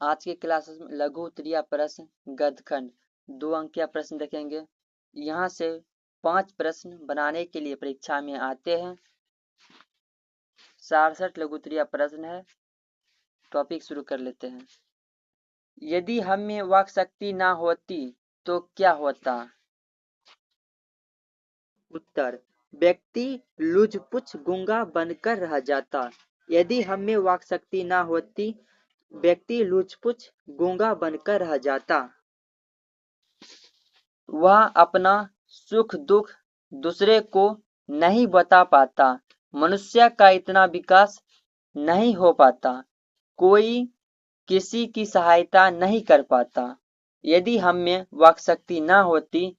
आज के क्लासेस में लघु उत्तरीय प्रश्न गद्यखंड 2 अंकीय प्रश्न देखेंगे। यहाँ से 5 प्रश्न बनाने के लिए परीक्षा में आते हैं। 67 लघु उत्तरीय प्रश्न है। टॉपिक शुरू कर लेते हैं। यदि हम में वाक शक्ति ना होती तो क्या होता? उत्तर, व्यक्ति लुच-पुच गूंगा बनकर रह जाता। यदि हम में वाक शक्ति ना होती, व्यक्ति लुच-पुच गूंगा बनकर रह जाता। वह अपना सुख दुख दूसरे को नहीं बता पाता। मनुष्य का इतना विकास नहीं हो पाता। कोई किसी की सहायता नहीं कर पाता। यदि हम में वाक शक्ति ना होती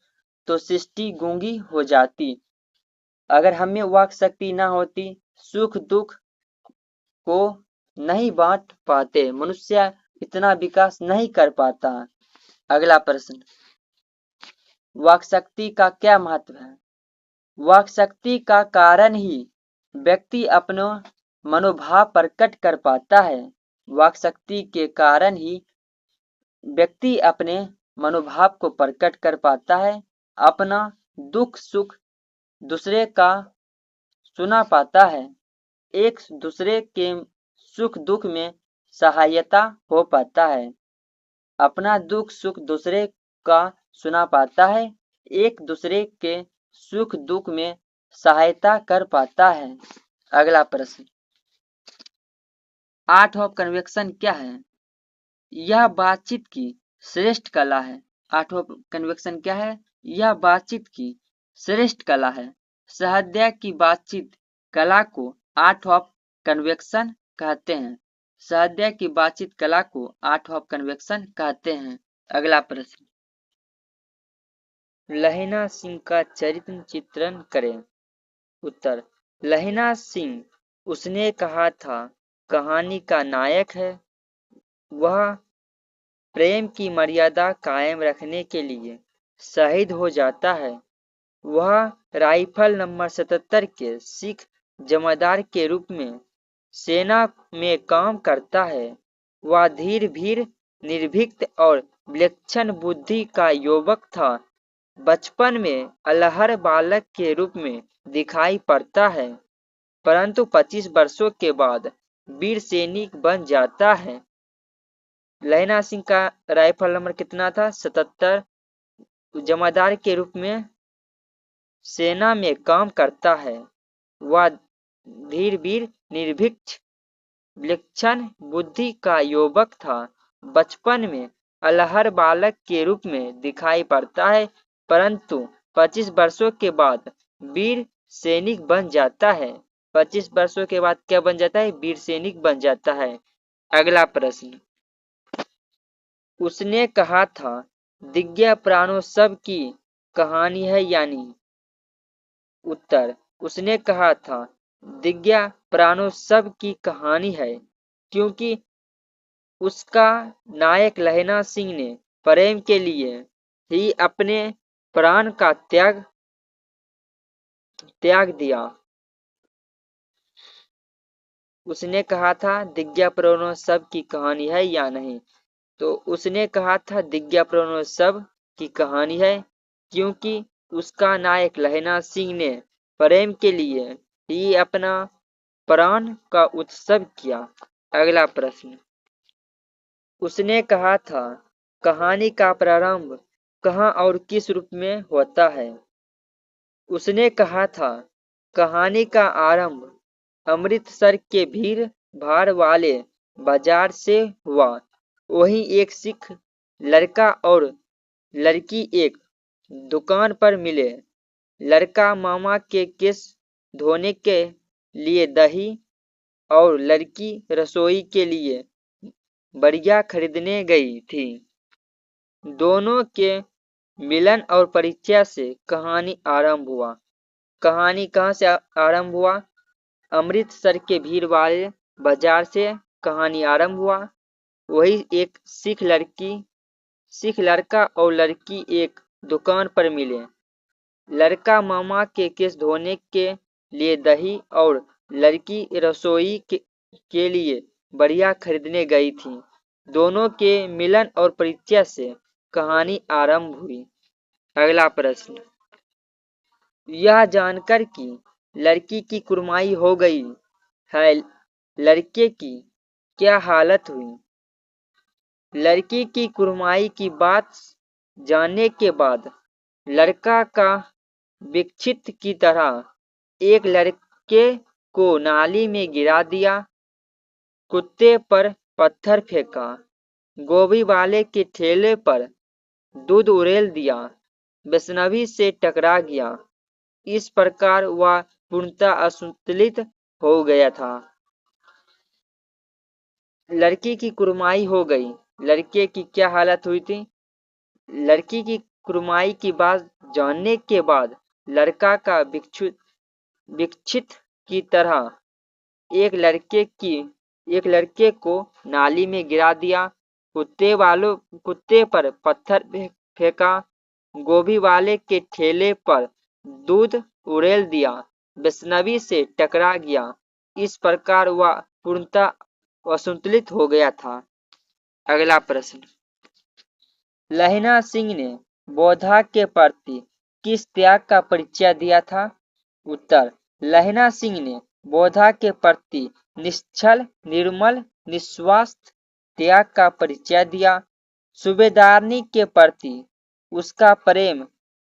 तो सृष्टि गूंगी हो जाती। अगर हम में वाक शक्ति ना होती, सुख दुख को नहीं बांट पाते, मनुष्य इतना विकास नहीं कर पाता। अगला प्रश्न, वाक शक्ति का क्या महत्व है? वाक शक्ति का कारण ही व्यक्ति अपना मनोभाव प्रकट कर पाता है। वाक शक्ति के कारण ही व्यक्ति अपने मनोभाव को प्रकट कर पाता है, अपना दुख सुख दूसरे का सुना पाता है, एक दूसरे के सुख दुख में सहायता हो पाता है। अपना दुख सुख दूसरे का सुना पाता है, एक दूसरे के सुख दुख में सहायता कर पाता है। अगला प्रश्न, आर्ट ऑफ कन्वेक्शन क्या है? यह बातचीत की श्रेष्ठ कला है। आर्ट ऑफ कन्वेक्शन क्या है? यह बातचीत की श्रेष्ठ कला है। सहृदय की बातचीत कला को आर्ट ऑफ कन्वेक्शन कहते हैं। सहृदय की बातचीत कला को आर्ट ऑफ कन्वेक्शन कहते हैं। अगला प्रश्न, लहना सिंह का चरित्र चित्रण करें। उत्तर, लहना सिंह उसने कहा था कहानी का नायक है। वह प्रेम की मर्यादा कायम रखने के लिए शहीद हो जाता है। वह राइफल नंबर 77 के सिख जमादार के रूप में सेना में काम करता है। वह धीर भीर निर्भीक और विलक्षण बुद्धि का युवक था। बचपन में अलहर बालक के रूप में दिखाई पड़ता है, परंतु 25 वर्षों के बाद वीर सैनिक बन जाता है। लहना सिंह का राइफल नंबर कितना था? 77। जमादार के रूप में सेना में काम करता है। वह धीर वीर निर्भीक विलक्षण बुद्धि का युवक था। बचपन में अलहर बालक के रूप में दिखाई पड़ता है, परंतु 25 वर्षों के बाद वीर सैनिक बन जाता है। 25 वर्षों के बाद क्या बन जाता है? वीर सैनिक बन जाता है। अगला प्रश्न, उसने कहा था दिव्य प्राणोत्सव की कहानी है या नहीं? उत्तर, उसने कहा था दिव्य प्राणोत्सव की कहानी है, क्योंकि उसका नायक लहना सिंह ने प्रेम के लिए ही अपने प्राण का त्याग दिया। उसने कहा था दिव्य प्राणोत्सव की कहानी है या नहीं? तो उसने कहा था दिव्य प्राणोत्सव की कहानी है, क्योंकि उसका नायक लहना सिंह ने प्रेम के लिए ही अपना प्राण का उत्सव किया। अगला प्रश्न, उसने कहा था कहानी का प्रारंभ कहाँ और किस रूप में होता है? उसने कहा था कहानी का आरंभ अमृतसर के भीड़ भाड़ वाले बाजार से हुआ। वहीं एक सिख लड़का और लड़की एक दुकान पर मिले। लड़का मामा के केस धोने के लिए दही और लड़की रसोई के लिए बड़िया खरीदने गई थी। दोनों के मिलन और परिचय से कहानी आरंभ हुआ। कहानी कहाँ से आरंभ हुआ? अमृतसर के भीड़ वाले बाजार से कहानी आरंभ हुआ। वही एक सिख लड़का और लड़की एक दुकान पर मिले। लड़का मामा के केस धोने के लिए दही और लड़की रसोई के लिए बढ़िया खरीदने गई थी। दोनों के मिलन और परिचय से कहानी आरंभ हुई। अगला प्रश्न, यह जानकर कि लड़की की कुर्बानी हो गई है, लड़के की क्या हालत हुई? लड़की की कुर्बानी की बात जानने के बाद लड़का का विक्षिप्त की तरह एक लड़के को नाली में गिरा दिया, कुत्ते पर पत्थर फेंका, गोभी वाले के ठेले पर दूध उड़ेल दिया, वैष्णवी से टकरा गया। इस प्रकार वह पूर्णतः असंतुलित हो गया था। लड़की की कुर्बानी हो गई, लड़के की क्या हालत हुई थी? लड़की की कुर्बानी की बात जानने के बाद लड़का का विक्षिप्त की तरह एक लड़के को नाली में गिरा दिया, कुत्ते पर पत्थर फेंका, गोभी वाले के ठेले पर दूध उड़ेल दिया, वैष्णवी से टकरा गया। इस प्रकार वह पूर्णतः असंतुलित हो गया था। अगला प्रश्न, लहना सिंह ने बौद्धा के प्रति किस त्याग का परिचय दिया था? उत्तर, लहना सिंह ने बौद्धा के प्रति निश्चल, निर्मल, निस्वार्थ त्याग का परिचय दिया। सूबेदारनी के प्रति उसका प्रेम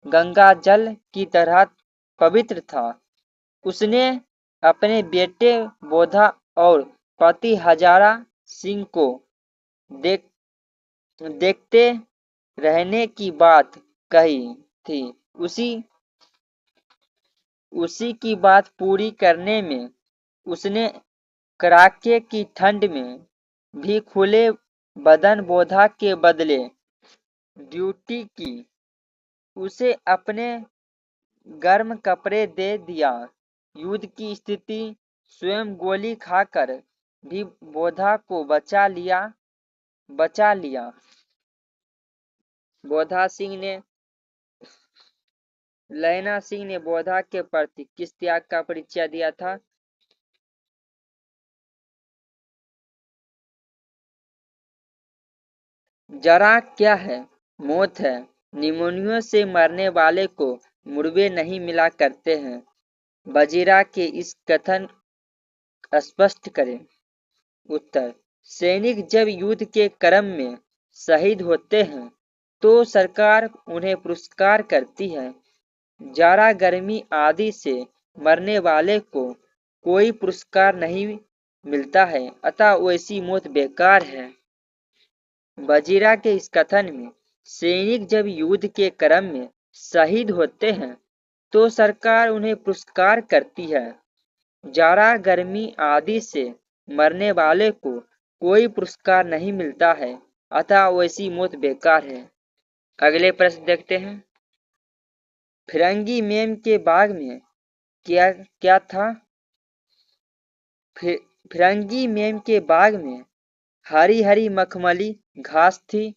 गंगा जल की तरह पवित्र था। उसने अपने बेटे बौद्धा और पति हजारा सिंह को देखते रहने की बात कही थी। उसी की बात पूरी करने में उसने कड़ाके की ठंड में भी खुले बदन बौद्धा के बदले ड्यूटी की। उसे अपने गर्म कपड़े दे दिया। युद्ध की स्थिति स्वयं गोली खाकर भी बौद्धा को बचा लिया। लहना सिंह ने बौद्धा के प्रति किस त्याग का परिचय दिया था? जरा क्या है, मौत है। निमोनिया से मरने वाले को मुर्गे नहीं मिला करते हैं। वजीरा के इस कथन स्पष्ट करें। उत्तर, सैनिक जब युद्ध के क्रम में शहीद होते हैं तो सरकार उन्हें पुरस्कार करती है। जाड़ा, गर्मी आदि से मरने वाले को कोई पुरस्कार नहीं मिलता है, अतः वैसी मौत बेकार है। वजीरा के इस कथन में सैनिक जब युद्ध के क्रम में शहीद होते हैं तो सरकार उन्हें पुरस्कार करती है। जाड़ा, गर्मी आदि से मरने वाले को कोई पुरस्कार नहीं मिलता है, अतः वैसी मौत बेकार है। अगले प्रश्न देखते हैं। फिरंगी मेम के बाग में क्या क्या था? फिरंगी मेम के बाग में हरी हरी मखमली घास थी।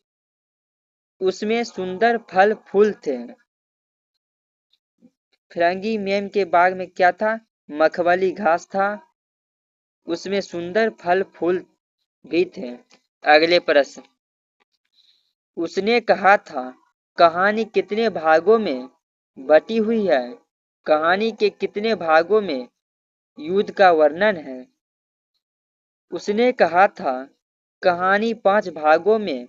उसमें सुंदर फल फूल थे। फिरंगी मेम के बाग में क्या था? मखमली घास था। उसमें सुंदर फल फूल भी थे। अगले प्रश्न, उसने कहा था कहानी कितने भागों में बटी हुई है? कहानी के कितने भागों में युद्ध का वर्णन है? उसने कहा था कहानी 5 भागों में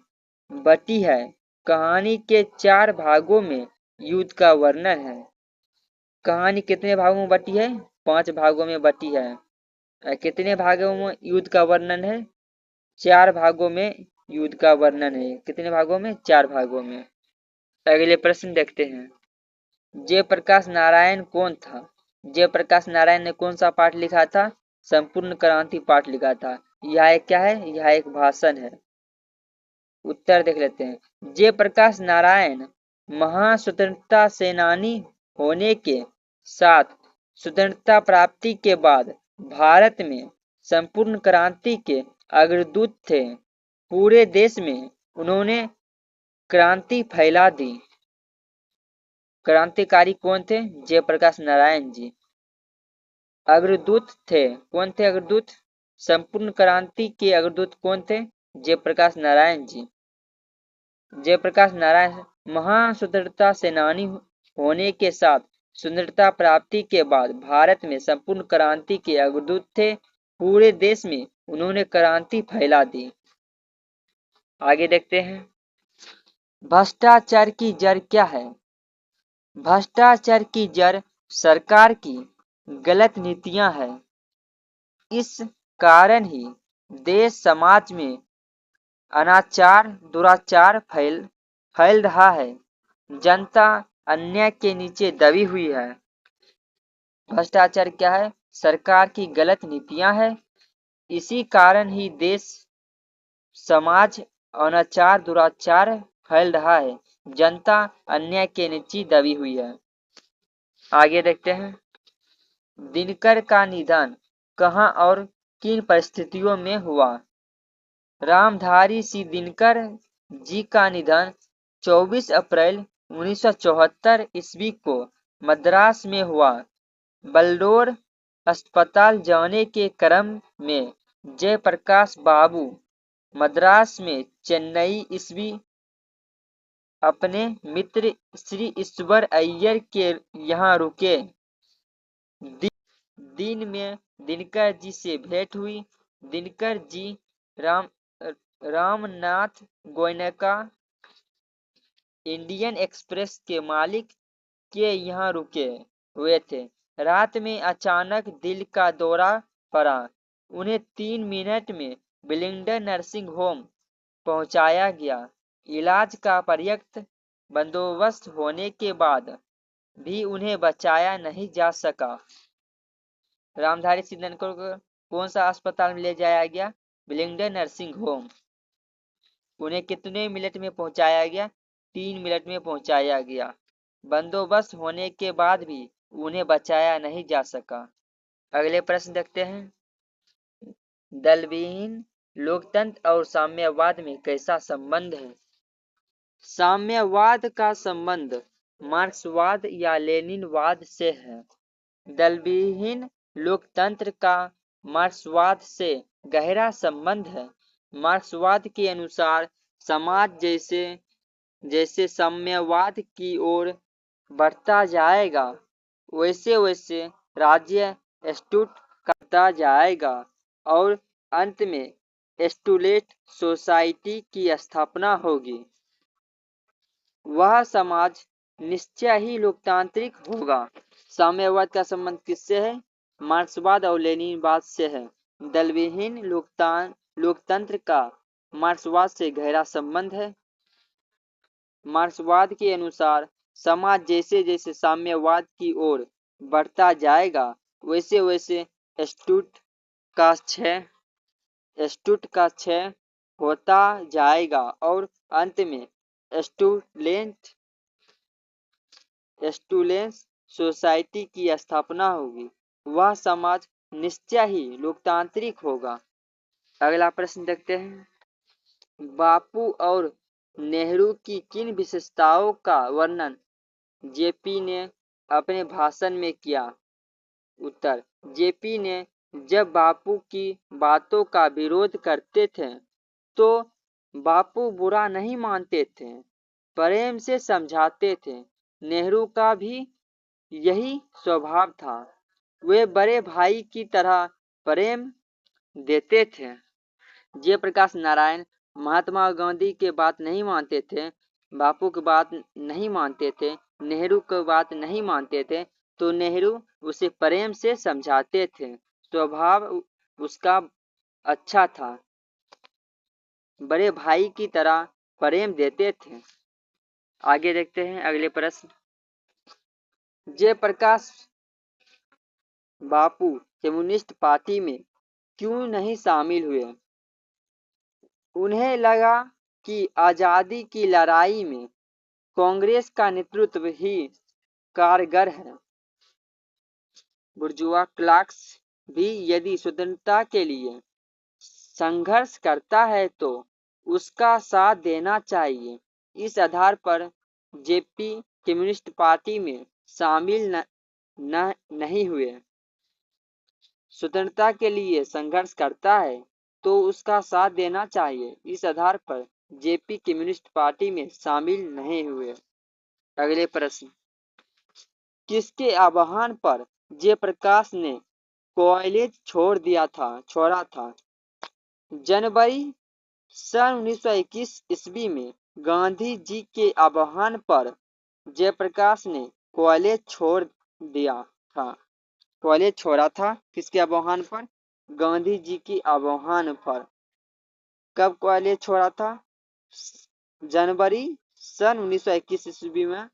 बटी है। कहानी के 4 भागों में युद्ध का वर्णन है। कहानी कितने भागों में बटी है? 5 भागों में बटी है। कितने भागों में युद्ध का वर्णन है? 4 भागों में युद्ध का वर्णन है। कितने भागों में? 4 भागों में। अगले प्रश्न देखते हैं। जयप्रकाश नारायण कौन था? जयप्रकाश नारायण ने कौन सा पाठ लिखा था? संपूर्ण क्रांति पाठ लिखा था। यह एक क्या है? यह एक भाषण है। उत्तर देख लेते हैं। जयप्रकाश नारायण महास्वतंत्रता सेनानी होने के साथ स्वतंत्रता प्राप्ति के बाद भारत में संपूर्ण क्रांति के अग्रदूत थे। पूरे देश में उन्होंने क्रांति फैला दी। क्रांतिकारी कौन थे? जयप्रकाश नारायण जी। अग्रदूत थे। कौन थे अग्रदूत? संपूर्ण क्रांति के अग्रदूत कौन थे? जयप्रकाश नारायण जी। जयप्रकाश नारायण महान स्वतंत्रता सेनानी होने के साथ स्वतंत्रता प्राप्ति के बाद भारत में संपूर्ण क्रांति के अग्रदूत थे। पूरे देश में उन्होंने क्रांति फैला दी। आगे देखते हैं, भ्रष्टाचार की जड़ क्या है? भ्रष्टाचार की जड़ सरकार की गलत नीतियां हैं। इस कारण ही देश समाज में अनाचार दुराचार फैल रहा है। जनता अन्याय के नीचे दबी हुई है। भ्रष्टाचार क्या है? सरकार की गलत नीतियां हैं। इसी कारण ही देश समाज अनाचार दुराचार फैल रहा है। जनता अन्याय के नीचे दबी हुई है। आगे देखते हैं, दिनकर का निधन कहाँ और किन परिस्थितियों में हुआ? रामधारी सिंह दिनकर जी का निधन 24 अप्रैल 1974 ईस्वी को मद्रास में हुआ। बलडोर अस्पताल जाने के क्रम में जयप्रकाश बाबू मद्रास में चेन्नई ईस्वी अपने मित्र श्री ईश्वर अय्यर के यहाँ रुके। दिन में दिनकर जी से भेंट हुई। दिनकर जी रामनाथ गोयनका इंडियन एक्सप्रेस के मालिक के यहाँ रुके हुए थे। रात में अचानक दिल का दौरा पड़ा। उन्हें 3 मिनट में विलिंगडन नर्सिंग होम पहुंचाया गया। इलाज का पर्याप्त बंदोबस्त होने के बाद भी उन्हें बचाया नहीं जा सका। रामधारी सिंह दिनकर को कौन सा अस्पताल में ले जाया गया? Willingdon nursing home. उन्हें कितने मिनट में पहुंचाया गया? 3 मिनट में पहुंचाया गया। बंदोबस्त होने के बाद भी उन्हें बचाया नहीं जा सका। अगले प्रश्न देखते हैं, दलविहीन लोकतंत्र और साम्यवाद में कैसा संबंध है? साम्यवाद का संबंध मार्क्सवाद या लेनिनवाद से है। दलविहीन लोकतंत्र का मार्क्सवाद से गहरा संबंध है। मार्क्सवाद के अनुसार समाज जैसे जैसे साम्यवाद की ओर बढ़ता जाएगा वैसे वैसे राज्य स्टूट करता जाएगा और अंत में स्टूलेट सोसाइटी की स्थापना होगी। वह समाज निश्चय ही लोकतांत्रिक होगा। साम्यवाद का संबंध किससे है? मार्क्सवाद और लेनिनवाद से है। दलविहीन लोकतंत्र का मार्क्सवाद से गहरा संबंध है। मार्क्सवाद के अनुसार समाज जैसे जैसे साम्यवाद की ओर बढ़ता जाएगा वैसे वैसे स्टूट का क्षय होता जाएगा और अंत में स्टूलेंस सोसाइटी की स्थापना होगी। वह समाज निश्चय ही लोकतांत्रिक होगा। अगला प्रश्न देखते हैं, बापू और नेहरू की किन विशेषताओं का वर्णन जेपी ने अपने भाषण में किया? उत्तर, जेपी ने जब बापू की बातों का विरोध करते थे तो बापू बुरा नहीं मानते थे, प्रेम से समझाते थे। नेहरू का भी यही स्वभाव था। वे बड़े भाई की तरह प्रेम देते थे। जयप्रकाश नारायण महात्मा गांधी के बात नहीं मानते थे, बापू की बात नहीं मानते थे, नेहरू की बात नहीं मानते थे, तो नेहरू उसे प्रेम से समझाते थे। स्वभाव उसका अच्छा था, बड़े भाई की तरह प्रेम देते थे। आगे देखते हैं अगले प्रश्न, जयप्रकाश बापू कम्युनिस्ट पार्टी में क्यों नहीं शामिल हुए? उन्हें लगा कि आजादी की लड़ाई में कांग्रेस का नेतृत्व ही कारगर है। बुर्जुआ क्लास भी यदि स्वतंत्रता के लिए संघर्ष करता है तो उसका साथ देना चाहिए। इस आधार पर जेपी कम्युनिस्ट पार्टी में शामिल नहीं हुए। स्वतंत्रता के लिए संघर्ष करता है तो उसका साथ देना चाहिए। इस आधार पर जेपी कम्युनिस्ट पार्टी में शामिल नहीं हुए। अगले प्रश्न, किसके आह्वान पर जयप्रकाश ने कॉलेज छोड़ा था? जनवरी सन 1921 ईस्वी में गांधी जी के आह्वान पर जयप्रकाश ने कॉलेज छोड़ा था। किसके आह्वान पर? गांधी जी के आह्वान पर। कब कॉलेज छोड़ा था? जनवरी सन 1921 ईस्वी में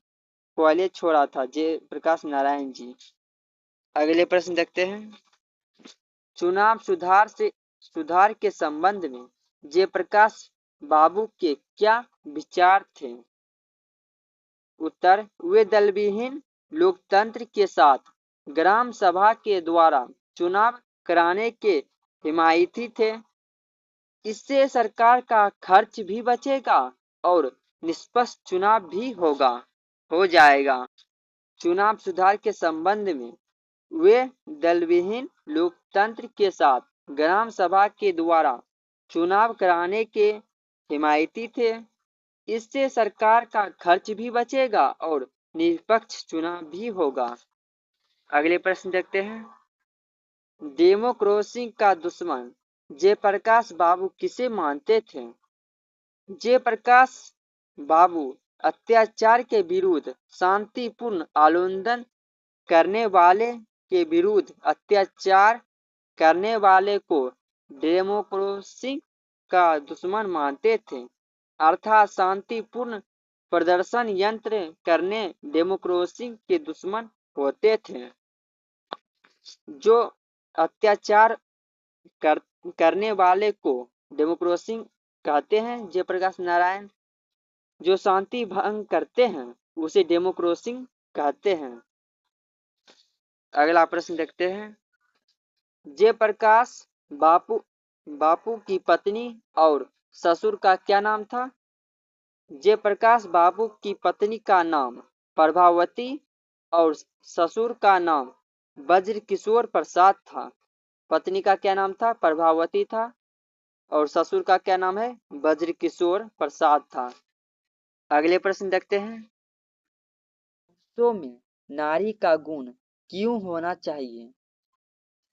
कॉलेज छोड़ा था जयप्रकाश नारायण जी। अगले प्रश्न देखते हैं, चुनाव सुधार के संबंध में जयप्रकाश बाबू के क्या विचार थे? उत्तर, वे दलविहीन लोकतंत्र के साथ ग्राम सभा के द्वारा चुनाव कराने के हिमायती थे। इससे सरकार का खर्च भी बचेगा और निष्पक्ष चुनाव भी हो जाएगा। चुनाव सुधार के संबंध में वे दलविहीन लोकतंत्र के साथ ग्राम सभा के द्वारा चुनाव कराने के हिमायती थे। इससे सरकार का खर्च भी बचेगा और निष्पक्ष चुनाव भी होगा। अगले प्रश्न देखते हैं, डेमोक्रेसी का दुश्मन जयप्रकाश बाबू किसे मानते थे? जयप्रकाश बाबू अत्याचार के विरुद्ध शांतिपूर्ण आंदोलन करने वाले के विरुद्ध अत्याचार करने वाले को डेमोक्रेसी का दुश्मन मानते थे, अर्थात शांतिपूर्ण प्रदर्शन यंत्र करने डेमोक्रेसी के दुश्मन होते थे। जो अत्याचार करने वाले को डेमोक्रेसी कहते हैं जयप्रकाश नारायण, जो शांति भंग करते हैं उसे डेमोक्रेसी कहते हैं। अगला प्रश्न देखते हैं, जयप्रकाश बापू की पत्नी और ससुर का क्या नाम था? जयप्रकाश बाबू की पत्नी का नाम प्रभावती और ससुर का नाम ब्रजकिशोर प्रसाद था। पत्नी का क्या नाम था? प्रभावती था और ससुर का क्या नाम है? ब्रजकिशोर प्रसाद था। अगले प्रश्न देखते हैं, पुरुषों में नारी का गुण क्यों होना चाहिए?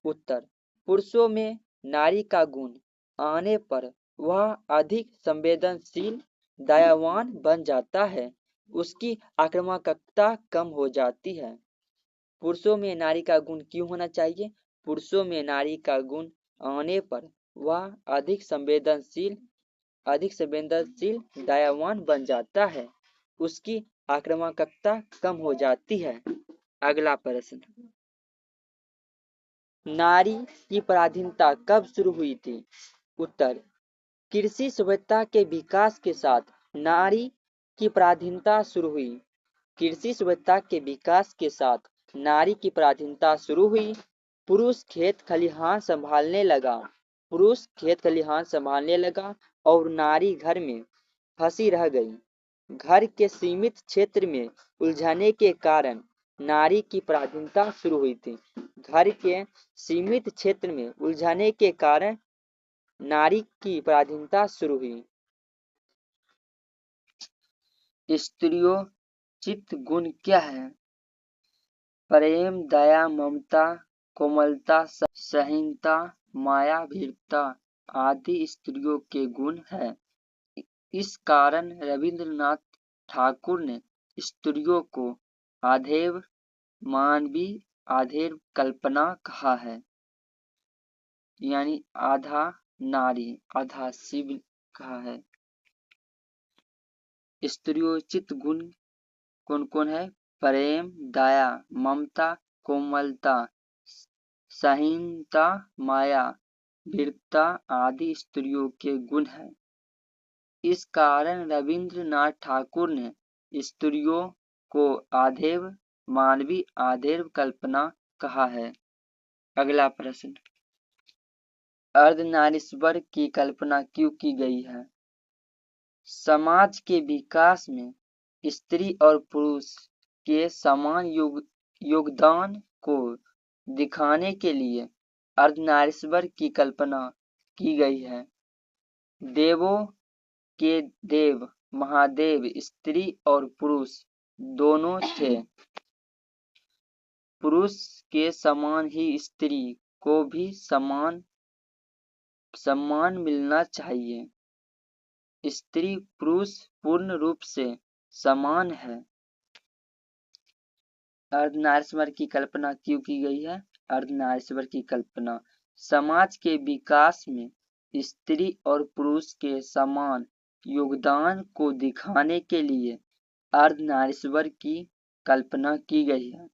उत्तर, पुरुषों में नारी का गुण आने पर वह अधिक संवेदनशील दयावान बन जाता है, उसकी आक्रामकता कम हो जाती है। पुरुषों में नारी का गुण क्यों होना चाहिए? पुरुषों में नारी का गुण आने पर वह अधिक संवेदनशील दयावान बन जाता है, उसकी आक्रामकता कम हो जाती है। अगला प्रश्न, नारी की पराधीनता कब शुरू हुई थी? उत्तर, कृषि सभ्यता के विकास के साथ नारी की पराधीनता शुरू हुई। कृषि सभ्यता के विकास के साथ नारी की पराधीनता शुरू हुई। पुरुष खेत खलिहान संभालने लगा और नारी घर में फंसी रह गई। घर के सीमित क्षेत्र में उलझने के कारण नारी की पराधीनता शुरू हुई थी। घर के सीमित क्षेत्र में उलझने के कारण नारी की पराधीनता शुरू हुई। स्त्रीयोचित गुण क्या है? प्रेम, दया, ममता, कोमलता, सहीनता, माया, भीरुता आदि स्त्रियों के गुण हैं। इस कारण रविंद्रनाथ ठाकुर ने स्त्रियों को आधेय मानवी आधेय कल्पना कहा है, यानी आधा नारी आधा शिव कहा है। स्त्रियोचित गुण कौन कौन है? प्रेम, दया, ममता, कोमलता, सहीनता, माया, भीरुता आदि स्त्रियों के गुण हैं। इस कारण रविंद्रनाथ ठाकुर ने स्त्रियों को आधेय मानवी आधेय कल्पना कहा है। अगला प्रश्न, अर्धनारीश्वर की कल्पना क्यों की गई है? समाज के विकास में स्त्री और पुरुष के समान योगदान को दिखाने के लिए अर्धनारीश्वर की कल्पना की गई है। देवों के देव महादेव स्त्री और पुरुष दोनों थे। पुरुष के समान ही स्त्री को भी सम्मान मिलना चाहिए। स्त्री पुरुष पूर्ण रूप से समान है। अर्धनारीश्वर की कल्पना क्यों की गई है? अर्धनारीश्वर की कल्पना समाज के विकास में स्त्री और पुरुष के समान योगदान को दिखाने के लिए अर्धनारीश्वर की कल्पना की गई है।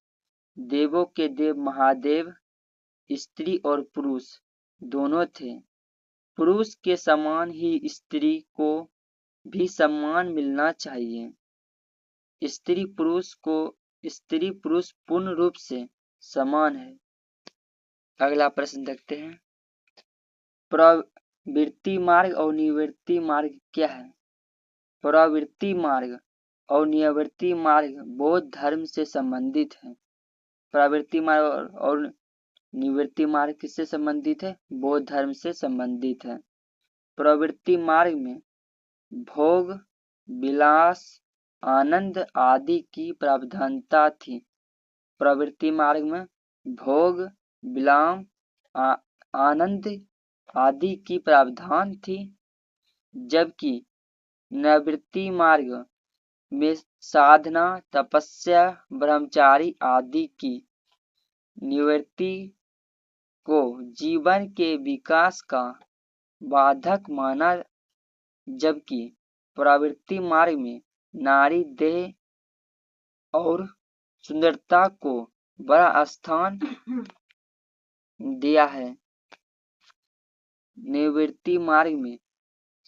देवों के देव महादेव स्त्री और पुरुष दोनों थे। पुरुष के समान ही स्त्री को भी सम्मान मिलना चाहिए। स्त्री पुरुष पूर्ण रूप से समान है। अगला प्रश्न देखते हैं। प्रवृत्ति मार्ग और निवृत्ति मार्ग क्या है? प्रवृत्ति मार्ग और निवृत्ति मार्ग बौद्ध धर्म से संबंधित है। प्रवृत्ति मार्ग और निवृत्ति मार्ग किससे संबंधित है? बौद्ध धर्म से संबंधित है। प्रवृत्ति मार्ग में भोग विलास आनंद आदि की प्रावधानता थी। प्रवृत्ति मार्ग में भोग विलास आनंद आदि की प्रावधान थी, जबकि निवृत्ति मार्ग में साधना तपस्या ब्रह्मचारी आदि की निवृत्ति को जीवन के विकास का बाधक माना, जबकि प्रवृत्ति मार्ग में नारी देह और सुंदरता को बड़ा स्थान दिया है। निवृत्ति मार्ग में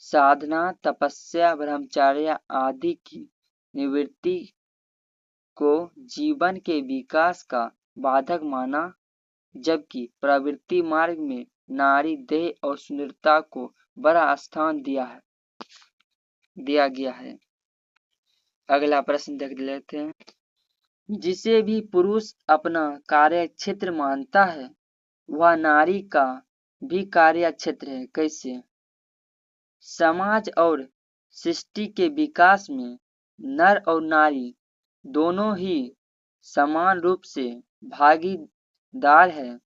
साधना तपस्या ब्रह्मचर्य आदि की निवृत्ति को जीवन के विकास का बाधक माना, जबकि प्रवृत्ति मार्ग में नारी देह और सुंदरता को बड़ा स्थान दिया गया है। अगला प्रश्न देख लेते हैं। जिसे भी पुरुष अपना कार्य क्षेत्र मानता है वह नारी का भी कार्य क्षेत्र है। कैसे? समाज और सृष्टि के विकास में नर और नारी दोनों ही समान रूप से भागीदार है।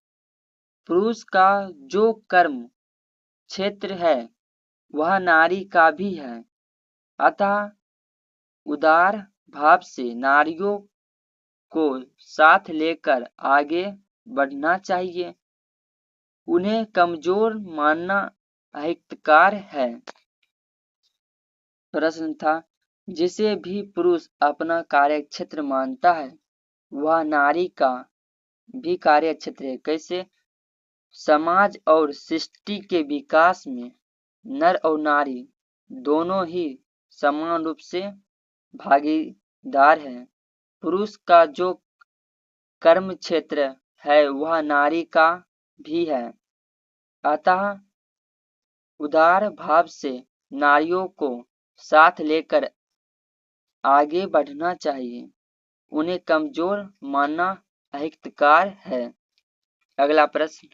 पुरुष का जो कर्म क्षेत्र है वह नारी का भी है, अतः उदार भाव से नारियों को साथ लेकर आगे बढ़ना चाहिए। उन्हें कमजोर मानना अहितकार है। प्रश्न था, जिसे भी पुरुष अपना कार्य क्षेत्र मानता है वह नारी का भी कार्य क्षेत्र है। कैसे? समाज और सृष्टि के विकास में नर और नारी दोनों ही समान रूप से भागीदार हैं। पुरुष का जो कर्म क्षेत्र है वह नारी का भी है, अतः उदार भाव से नारियों को साथ लेकर आगे बढ़ना चाहिए। उन्हें कमजोर मानना अहितकार है। अगला प्रश्न,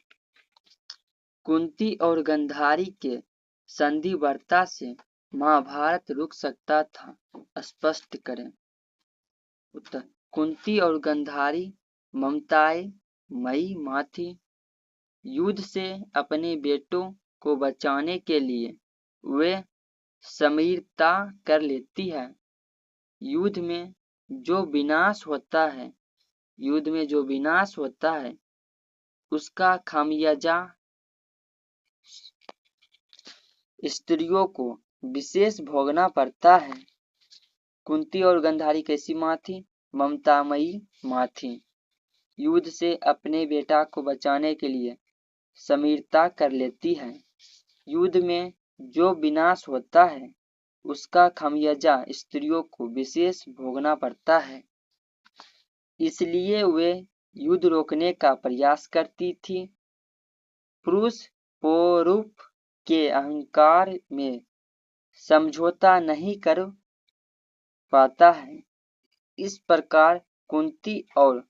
कुंती और गांधारी के संधि वार्ता से महाभारत रुक सकता था, स्पष्ट करें। उत्तर, कुंती और गांधारी ममतामयी मां थी। युद्ध से अपने बेटों को बचाने के लिए वे समझौता कर लेती है। युद्ध में जो विनाश होता है उसका खामियाजा स्त्रियों को विशेष भोगना पड़ता है। कुंती और गांधारी कैसी मां थी? ममतामयी मां थी। युद्ध से अपने बेटा को बचाने के लिए समझौता कर लेती है। युद्ध में जो विनाश होता है उसका खामियाजा स्त्रियों को विशेष भोगना पड़ता है, इसलिए वे युद्ध रोकने का प्रयास करती थी। पुरुष पौरुष के अहंकार में समझौता नहीं कर पाता है। इस प्रकार कुंती और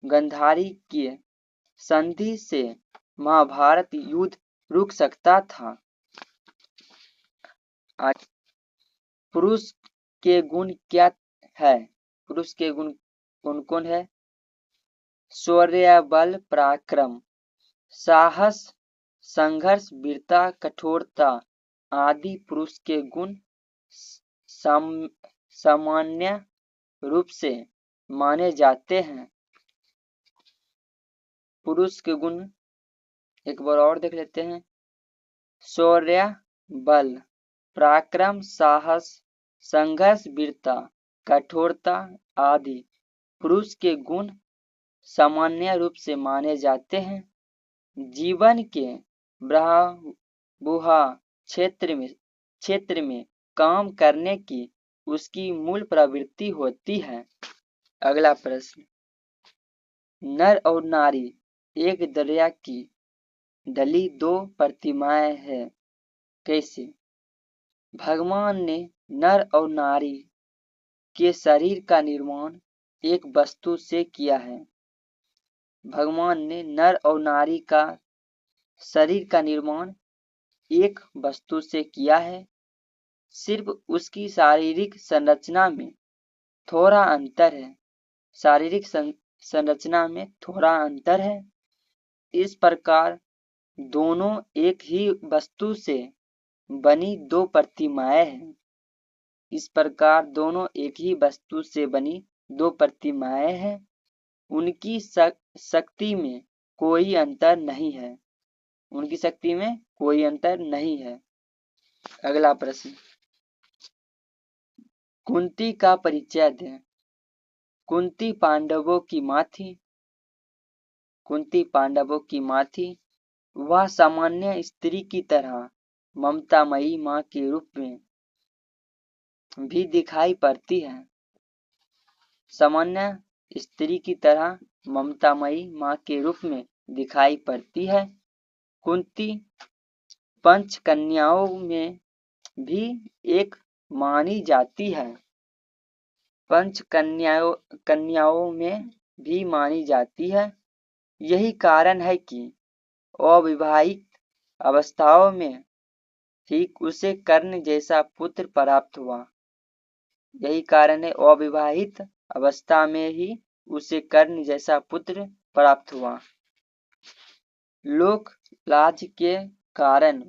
गांधारी की संधि से महाभारत युद्ध रुक सकता था। पुरुष के गुण क्या है? पुरुष के गुण कौन कौन है? शौर्य, बल, पराक्रम, साहस, संघर्ष, वीरता, कठोरता आदि पुरुष के गुण सामान्य रूप से माने जाते हैं। पुरुष के गुण एक बार और देख लेते हैं। शौर्य, बल, पराक्रम, साहस, संघर्ष, वीरता, कठोरता आदि पुरुष के गुण सामान्य रूप से माने जाते हैं। जीवन के बुहा क्षेत्र में काम करने की उसकी मूल प्रवृत्ति होती है। अगला प्रश्न, नर और नारी एक दरिया की डली दो प्रतिमाएं हैं, कैसे? भगवान ने नर और नारी के शरीर का निर्माण एक वस्तु से किया है। भगवान ने नर और नारी का शरीर का निर्माण एक वस्तु से किया है। सिर्फ उसकी शारीरिक संरचना में थोड़ा अंतर है। शारीरिक संरचना में थोड़ा अंतर है। इस प्रकार दोनों एक ही वस्तु से बनी दो प्रतिमाएं हैं। इस प्रकार दोनों एक ही वस्तु से बनी दो प्रतिमाएं हैं। उनकी शक्ति में कोई अंतर नहीं है। उनकी शक्ति में कोई अंतर नहीं है। अगला प्रश्न, कुंती का परिचय दें। कुंती पांडवों की मां थी। कुंती पांडवों की मां थी। वह सामान्य स्त्री की तरह ममतामयी मां के रूप में भी दिखाई पड़ती है। सामान्य स्त्री की तरह ममतामयी मां के रूप में दिखाई पड़ती है। कुंती पंच कन्याओं में भी एक मानी जाती है। पंच कन्याओं में भी मानी जाती है। यही कारण है कि अविवाहित अवस्थाओं में ही उसे कर्ण जैसा पुत्र प्राप्त हुआ। यही कारण है अविवाहित अवस्था में ही उसे कर्ण जैसा पुत्र प्राप्त हुआ। लोक लाज के कारण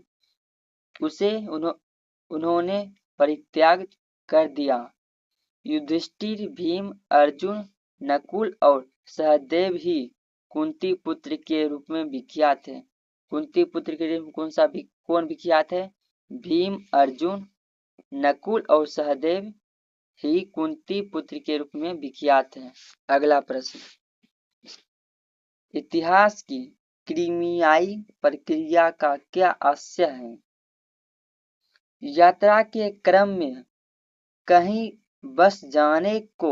उसे उन्होंने परित्याग कर दिया। युधिष्ठिर, भीम, अर्जुन, नकुल और सहदेव ही कुंती पुत्र के रूप में विख्यात है। कुंती पुत्र के रूप में कौन विख्यात है? भीम, अर्जुन, नकुल और सहदेव ही कुंती पुत्र के रूप में विख्यात है। अगला प्रश्न, इतिहास की क्रीमियाई प्रक्रिया का क्या आशय है? यात्रा के क्रम में कहीं बस जाने को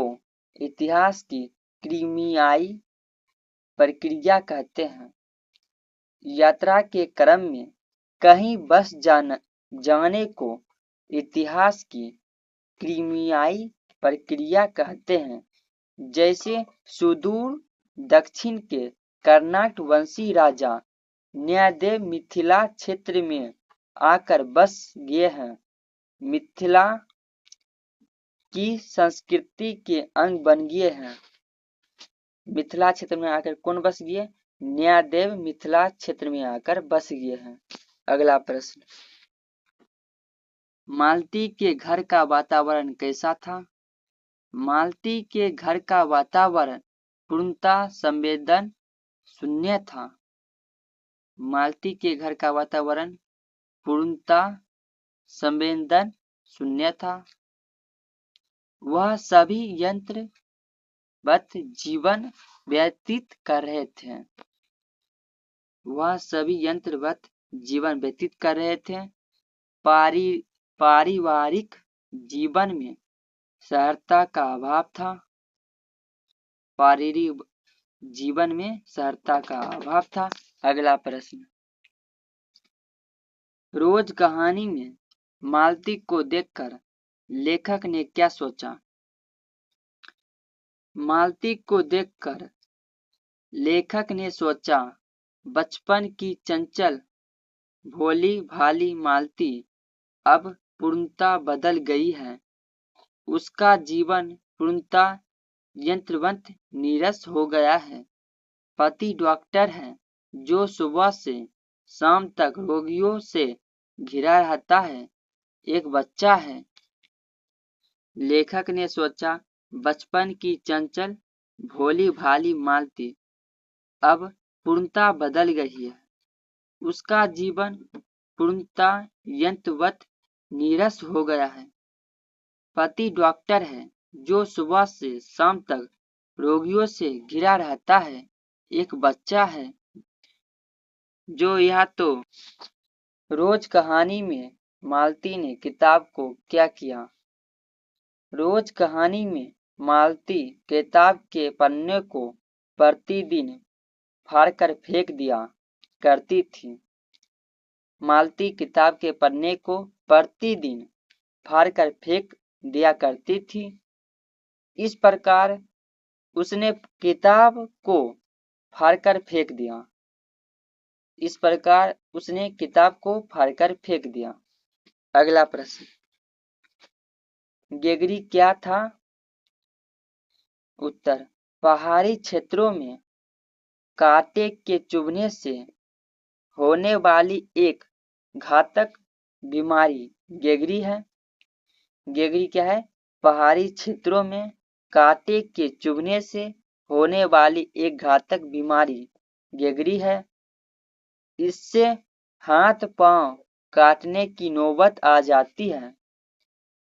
इतिहास की क्रीमियाई प्रक्रिया कहते हैं। यात्रा के क्रम में कहीं बस जाने को इतिहास की क्रीमियाई प्रक्रिया कहते हैं। जैसे सुदूर दक्षिण के कर्नाटक वंशी राजा न्यायदेव मिथिला क्षेत्र में आकर बस गए हैं। मिथिला की संस्कृति के अंग बन गए हैं। मिथिला क्षेत्र में आकर कौन बस गए? न्यायदेव मिथिला क्षेत्र में आकर बस गए हैं। अगला प्रश्न, मालती के घर का वातावरण कैसा था? मालती के घर का वातावरण पूर्णतः संवेदन शून्य था। मालती के घर का वातावरण पूर्णतः संवेदन शून्य था। वह सभी यंत्रवत जीवन व्यतीत कर रहे थे। वह सभी यंत्रवत जीवन व्यतीत कर रहे थे। पारिवारिक जीवन में सहजता का अभाव था। पारिवारिक जीवन में सहजता का अभाव था। अगला प्रश्न, रोज कहानी में मालती को देखकर लेखक ने क्या सोचा? मालती को देखकर लेखक ने सोचा, बचपन की चंचल भोली भाली मालती अब पूर्णतः बदल गई है। उसका जीवन पूर्णतः यंत्रवत नीरस हो गया है। पति डॉक्टर है जो सुबह से शाम तक रोगियों से घिरा रहता है। एक बच्चा है। लेखक ने सोचा, बचपन की चंचल भोली भाली मालती अब पूर्णतः बदल गई है। उसका जीवन पूर्णतः यंत्रवत नीरस हो गया है। पति डॉक्टर है जो सुबह से शाम तक रोगियों से घिरा रहता है। एक बच्चा है जो यह तो रोज कहानी में मालती ने किताब को क्या किया। रोज कहानी में मालती किताब के पन्ने को प्रतिदिन फाड़कर फेंक दिया करती थी। मालती किताब के पन्ने को प्रतिदिन फाड़कर फेंक दिया करती थी। इस प्रकार उसने किताब को फाड़कर फेंक दिया। इस प्रकार उसने किताब को फाड़कर फेंक दिया। अगला प्रश्न, गेगरी क्या था? उत्तर, पहाड़ी क्षेत्रों में कांटे के चुभने से होने वाली एक घातक बीमारी गेगरी है। गेगरी क्या है? पहाड़ी क्षेत्रों में कांटे के चुभने से होने वाली एक घातक बीमारी गेगरी है। इससे हाथ पांव काटने की नौबत आ जाती है।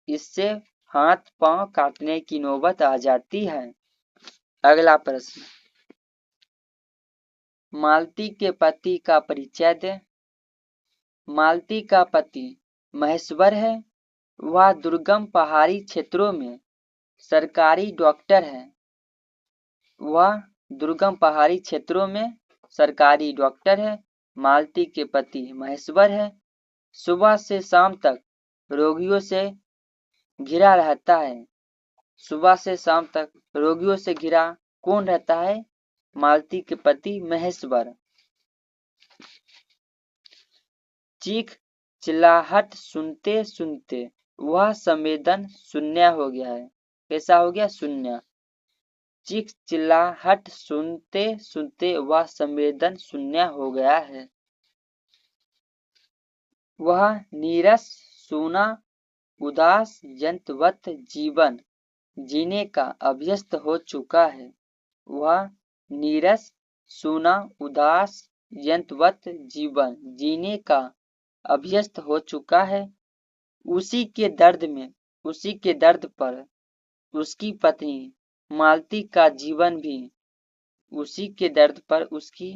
इससे हाथ पांव काटने की नौबत आ जाती है। अगला प्रश्न, मालती के पति का परिचय दें। मालती का पति महेश्वर है। वह दुर्गम पहाड़ी क्षेत्रों में सरकारी डॉक्टर है। वह दुर्गम पहाड़ी क्षेत्रों में सरकारी डॉक्टर है। मालती के पति महेश्वर है। सुबह से शाम तक रोगियों से घिरा रहता है। सुबह से शाम तक रोगियों से घिरा कौन रहता है? मालती के पति महेश्वर। चीख चिल्लाहट सुनते सुनते वह संवेदन शून्य हो गया है। कैसा हो गया? शून्य। चीख चिल्लाहट सुनते सुनते वह संवेदन शून्य हो गया है। वह नीरस सूना उदास यंत्रवत जीवन जीने का अभ्यस्त हो चुका है। वह नीरस सूना उदास यंत्रवत जीवन जीने का अभ्यस्त हो चुका है। उसी के दर्द पर उसकी पत्नी मालती का जीवन भी उसी के दर्द पर उसकी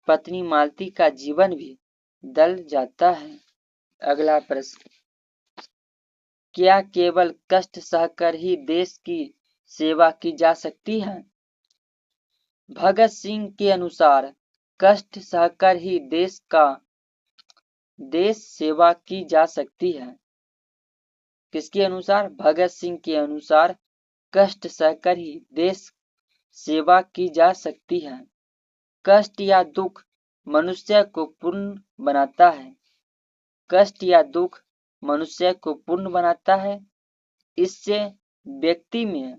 पत्नी मालती का जीवन भी दल जाता है। अगला प्रश्न, क्या केवल कष्ट सहकर ही देश की सेवा की जा सकती है? भगत सिंह के अनुसार कष्ट सहकर ही देश सेवा की जा सकती है। किसके अनुसार? भगत सिंह के अनुसार कष्ट सहकर ही देश सेवा की जा सकती है। कष्ट या दुख मनुष्य को पूर्ण बनाता है। कष्ट या दुख मनुष्य को पूर्ण बनाता है। इससे व्यक्ति में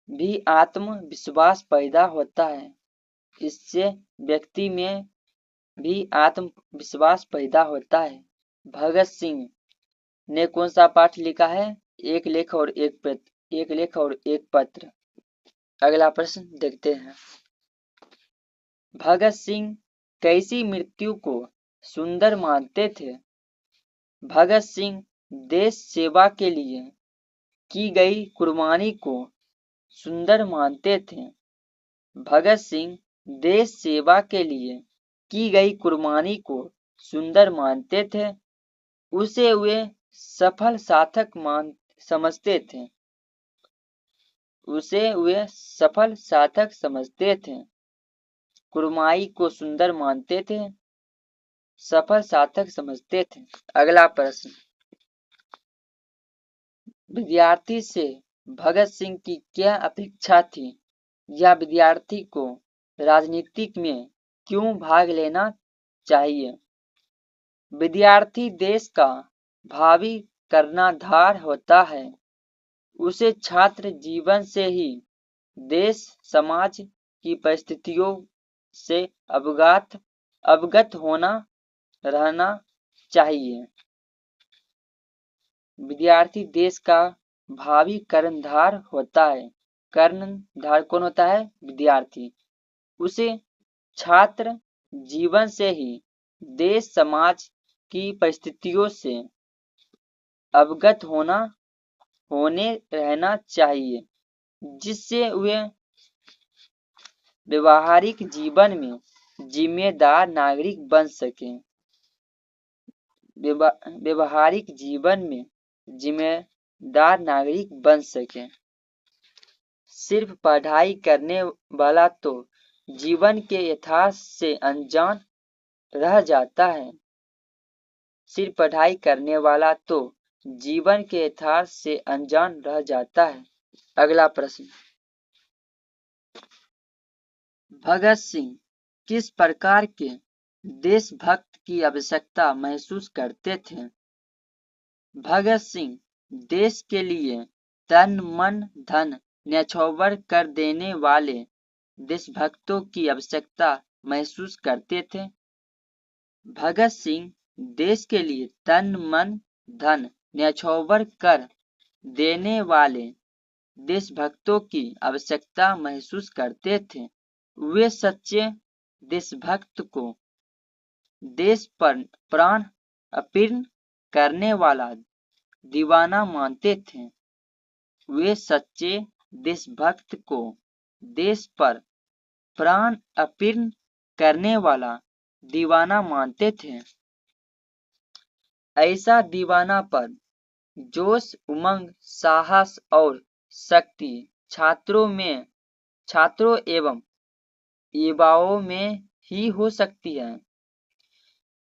भी आत्मविश्वास पैदा होता है। इससे व्यक्ति में भी आत्मविश्वास पैदा होता है। भगत सिंह ने कौन सा पाठ लिखा है? एक लेख और एक पत्र। अगला प्रश्न देखते हैं। भगत सिंह कैसी मृत्यु को सुंदर मानते थे? भगत सिंह देश सेवा के लिए की गई कुर्बानी को सुंदर मानते थे। भगत सिंह देश सेवा के लिए की गई कुर्बानी को सुंदर मानते थे। उसे वे सफल सार्थक समझते थे। उसे वे सफल सार्थक समझते थे। कुर्बानी को सुंदर मानते थे, सफल सार्थक समझते थे। अगला प्रश्न, विद्यार्थी से भगत सिंह की क्या अपेक्षा थी? या विद्यार्थी को राजनीति में क्यों भाग लेना चाहिए? विद्यार्थी देश का भावी कर्णधार होता है। उसे छात्र जीवन से ही देश समाज की परिस्थितियों से अवगत होना रहना चाहिए। विद्यार्थी देश का भावी कर्णधार होता है। कर्णधार कौन होता है? विद्यार्थी। उसे छात्र जीवन से ही देश समाज की परिस्थितियों से अवगत होने रहना चाहिए, जिससे वे व्यवहारिक जीवन में जिम्मेदार नागरिक बन सकें। व्यवहारिक जीवन में जिम्मेदार नागरिक बन सकें। सिर्फ पढ़ाई करने वाला तो जीवन के यथार्थ से अनजान रह जाता है। सिर्फ पढ़ाई करने वाला तो जीवन के यथार्थ से अनजान रह जाता है। अगला प्रश्न, भगत सिंह किस प्रकार के देशभक्त की आवश्यकता महसूस करते थे? भगत सिंह देश के लिए तन मन धन न्यौछावर कर देने वाले देशभक्तों की आवश्यकता महसूस करते थे। भगत सिंह देश के लिए तन मन धन न्यौछावर कर देने वाले देशभक्तों की आवश्यकता महसूस करते थे। वे सच्चे देशभक्त को देश पर प्राण अर्पण करने वाला दीवाना मानते थे। वे सच्चे देशभक्त को देश पर प्राण अर्पण करने वाला दीवाना मानते थे। ऐसा दीवानापन, जोश, उमंग, साहस और शक्ति छात्रों एवं युवाओं में ही हो सकती है।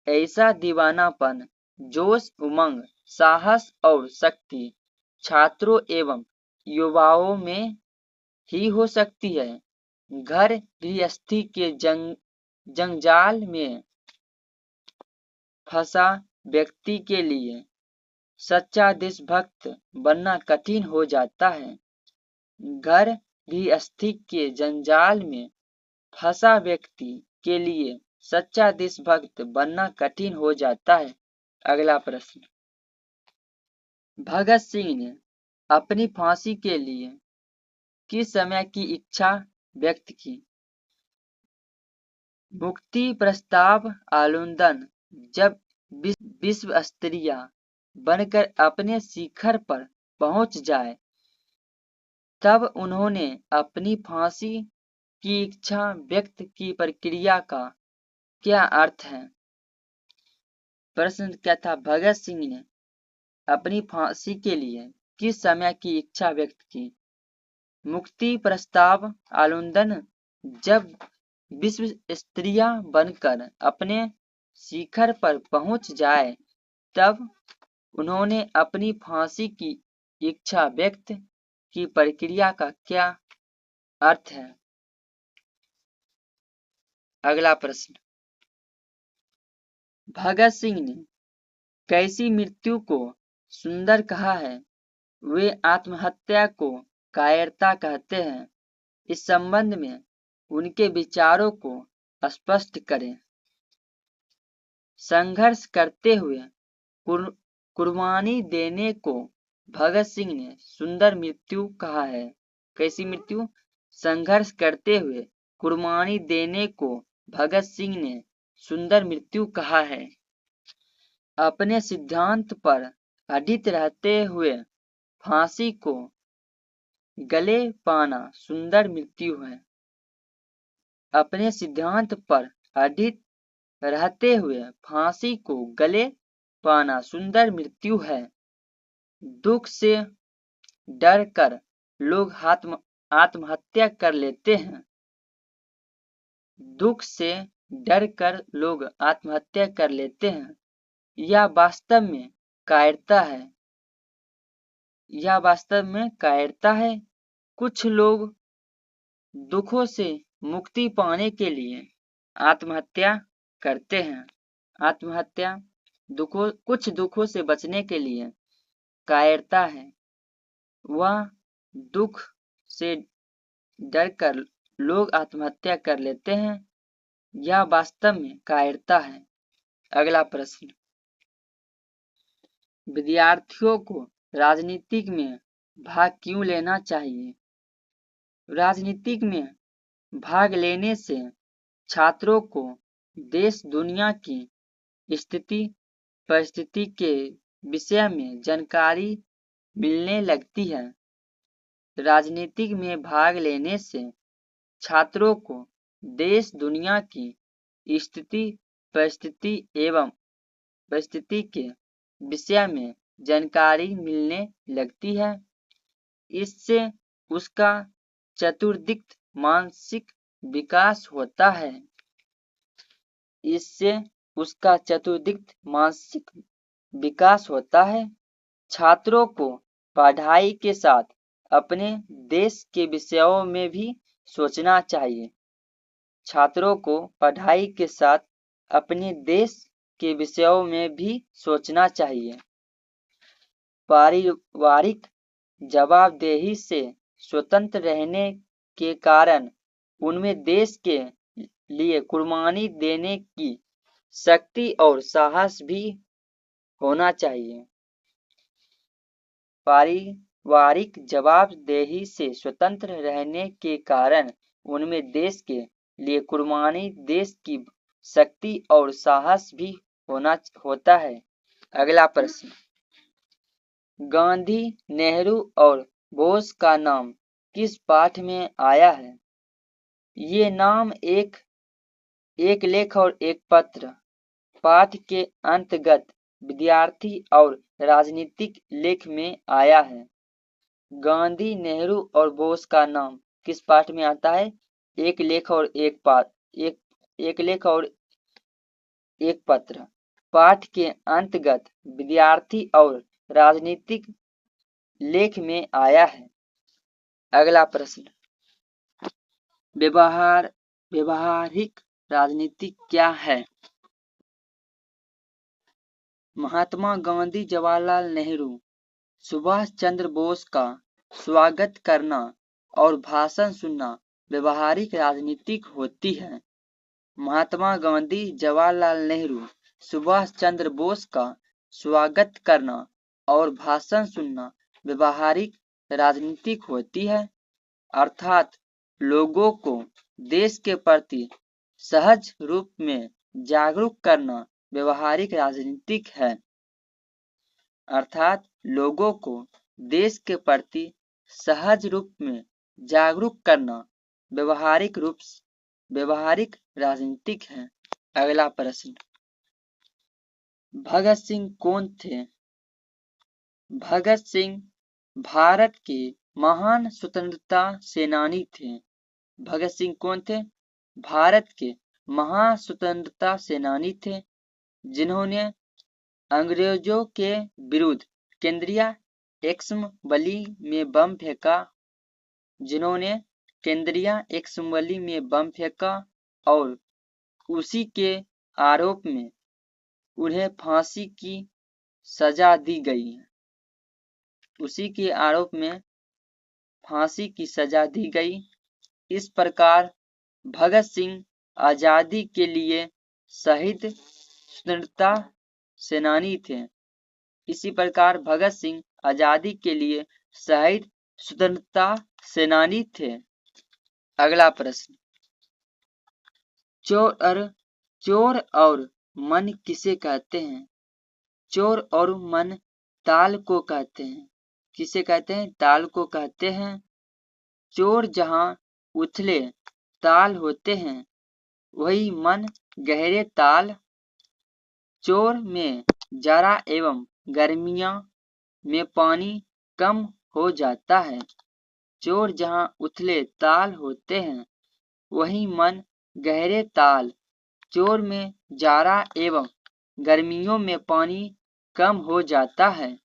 ऐसा दीवानापन, जोश, उमंग, साहस और शक्ति छात्रों एवं युवाओं में ही हो सकती है। घर गृहस्थी के जंजाल में फंसा व्यक्ति के लिए सच्चा देशभक्त बनना कठिन हो जाता है। घर गृहस्थी के जंजाल में फंसा व्यक्ति के लिए सच्चा देशभक्त बनना कठिन हो जाता है। अगला प्रश्न, भगत सिंह ने अपनी फांसी के लिए किस समय की इच्छा व्यक्त की? मुक्ति प्रस्ताव आंदोलन जब विश्व स्तरीय बनकर अपने शिखर पर पहुंच जाए, तब उन्होंने अपनी फांसी की इच्छा व्यक्त की प्रक्रिया का क्या अर्थ है? प्रश्न क्या था? भगत सिंह ने अपनी फांसी के लिए किस समय की इच्छा व्यक्त की? मुक्ति प्रस्ताव आंदोलन जब विश्व स्तरीय बनकर अपने शिखर पर पहुंच जाए, तब उन्होंने अपनी फांसी की इच्छा व्यक्त की प्रक्रिया का क्या अर्थ है? अगला प्रश्न, भगत सिंह ने कैसी मृत्यु को सुंदर कहा है? वे आत्महत्या को कायरता कहते हैं। इस संबंध में उनके विचारों को स्पष्ट करें। संघर्ष करते हुए कुर्बानी देने को भगत सिंह ने सुंदर मृत्यु कहा है। कैसी मृत्यु? संघर्ष करते हुए कुर्बानी देने को भगत सिंह ने सुंदर मृत्यु कहा है। अपने सिद्धांत पर अडिग रहते हुए फांसी को गले पाना सुंदर मृत्यु है। अपने सिद्धांत पर अडिग रहते हुए फांसी को गले पाना सुंदर मृत्यु है। दुख से डर कर लोग आत्महत्या कर लेते हैं। दुख से डर कर लोग आत्महत्या कर लेते हैं। यह वास्तव में कायरता है। यह वास्तव में कायरता है। कुछ लोग दुखों से मुक्ति पाने के लिए आत्महत्या करते हैं। आत्महत्या कुछ दुखों से बचने के लिए कायरता है। वह दुख से डर कर लोग आत्महत्या कर लेते हैं। यह वास्तव में कायरता है। अगला प्रश्न, विद्यार्थियों को राजनीतिक में भाग क्यों लेना चाहिए? राजनीतिक में भाग लेने से छात्रों को देश दुनिया की स्थिति परिस्थिति के विषय में जानकारी मिलने लगती है। राजनीतिक में भाग लेने से छात्रों को देश दुनिया की स्थिति परिस्थिति एवं परिस्थिति के विषय में जानकारी मिलने लगती है। इससे उसका चतुर्दिक मानसिक विकास होता है। इससे उसका चतुर्दिक मानसिक विकास होता है। छात्रों को पढ़ाई के साथ अपने देश के विषयों में भी सोचना चाहिए। छात्रों को पढ़ाई के साथ अपने देश के विषयों में भी सोचना चाहिए। पारिवारिक जवाबदेही से स्वतंत्र रहने के कारण उनमें देश के लिए कुर्बानी देने की शक्ति और साहस भी होना चाहिए। पारिवारिक जवाबदेही से स्वतंत्र रहने के कारण उनमें देश के लिए कुर्बानी देश की शक्ति और साहस भी होता है। अगला प्रश्न, गांधी, नेहरू और बोस का नाम किस पाठ में आया है? ये नाम एक लेख और एक पत्र पाठ के अंतर्गत विद्यार्थी और राजनीतिक लेख में आया है। गांधी, नेहरू और बोस का नाम किस पाठ में आता है? एक लेख और एक लेख और एक पत्र पाठ के अंतर्गत विद्यार्थी और राजनीतिक लेख में आया है। अगला प्रश्न, व्यवहारिक राजनीति क्या है? महात्मा गांधी, जवाहरलाल नेहरू, सुभाष चंद्र बोस का स्वागत करना और भाषण सुनना व्यवहारिक राजनीति होती है। महात्मा गांधी, जवाहरलाल नेहरू, सुभाष चंद्र बोस का स्वागत करना और भाषण सुनना व्यवहारिक राजनीति होती है। अर्थात लोगों को देश के प्रति सहज रूप में जागरूक करना व्यवहारिक राजनीति है। अर्थात लोगों को देश के प्रति सहज रूप में जागरूक करना व्यवहारिक राजनीति है। अगला प्रश्न, भगत सिंह कौन थे? भगत सिंह भारत के महान स्वतंत्रता सेनानी थे। भगत सिंह कौन थे? भारत के महान स्वतंत्रता सेनानी थे, जिन्होंने अंग्रेजों के विरुद्ध केंद्रीय एक्समबली में बम फेंका। जिन्होंने केंद्रीय एक्समबली में बम फेंका और उसी के आरोप में उन्हें फांसी की सजा दी गई है। उसी के आरोप में फांसी की सजा दी गई। इस प्रकार भगत सिंह आजादी के लिए शहीद स्वतंत्रता सेनानी थे। इसी प्रकार भगत सिंह आजादी के लिए शहीद स्वतंत्रता सेनानी थे। अगला प्रश्न, चोर और मन किसे कहते हैं? चोर और मन ताल को कहते हैं। किसे कहते हैं? ताल को कहते हैं। चोर जहां उथले ताल होते हैं, वही मन गहरे ताल। चोर में जाड़ा एवं गर्मियों में पानी कम हो जाता है। चोर जहां उथले ताल होते हैं, वही मन गहरे ताल। चोर में जाड़ा एवं गर्मियों में पानी कम हो जाता है।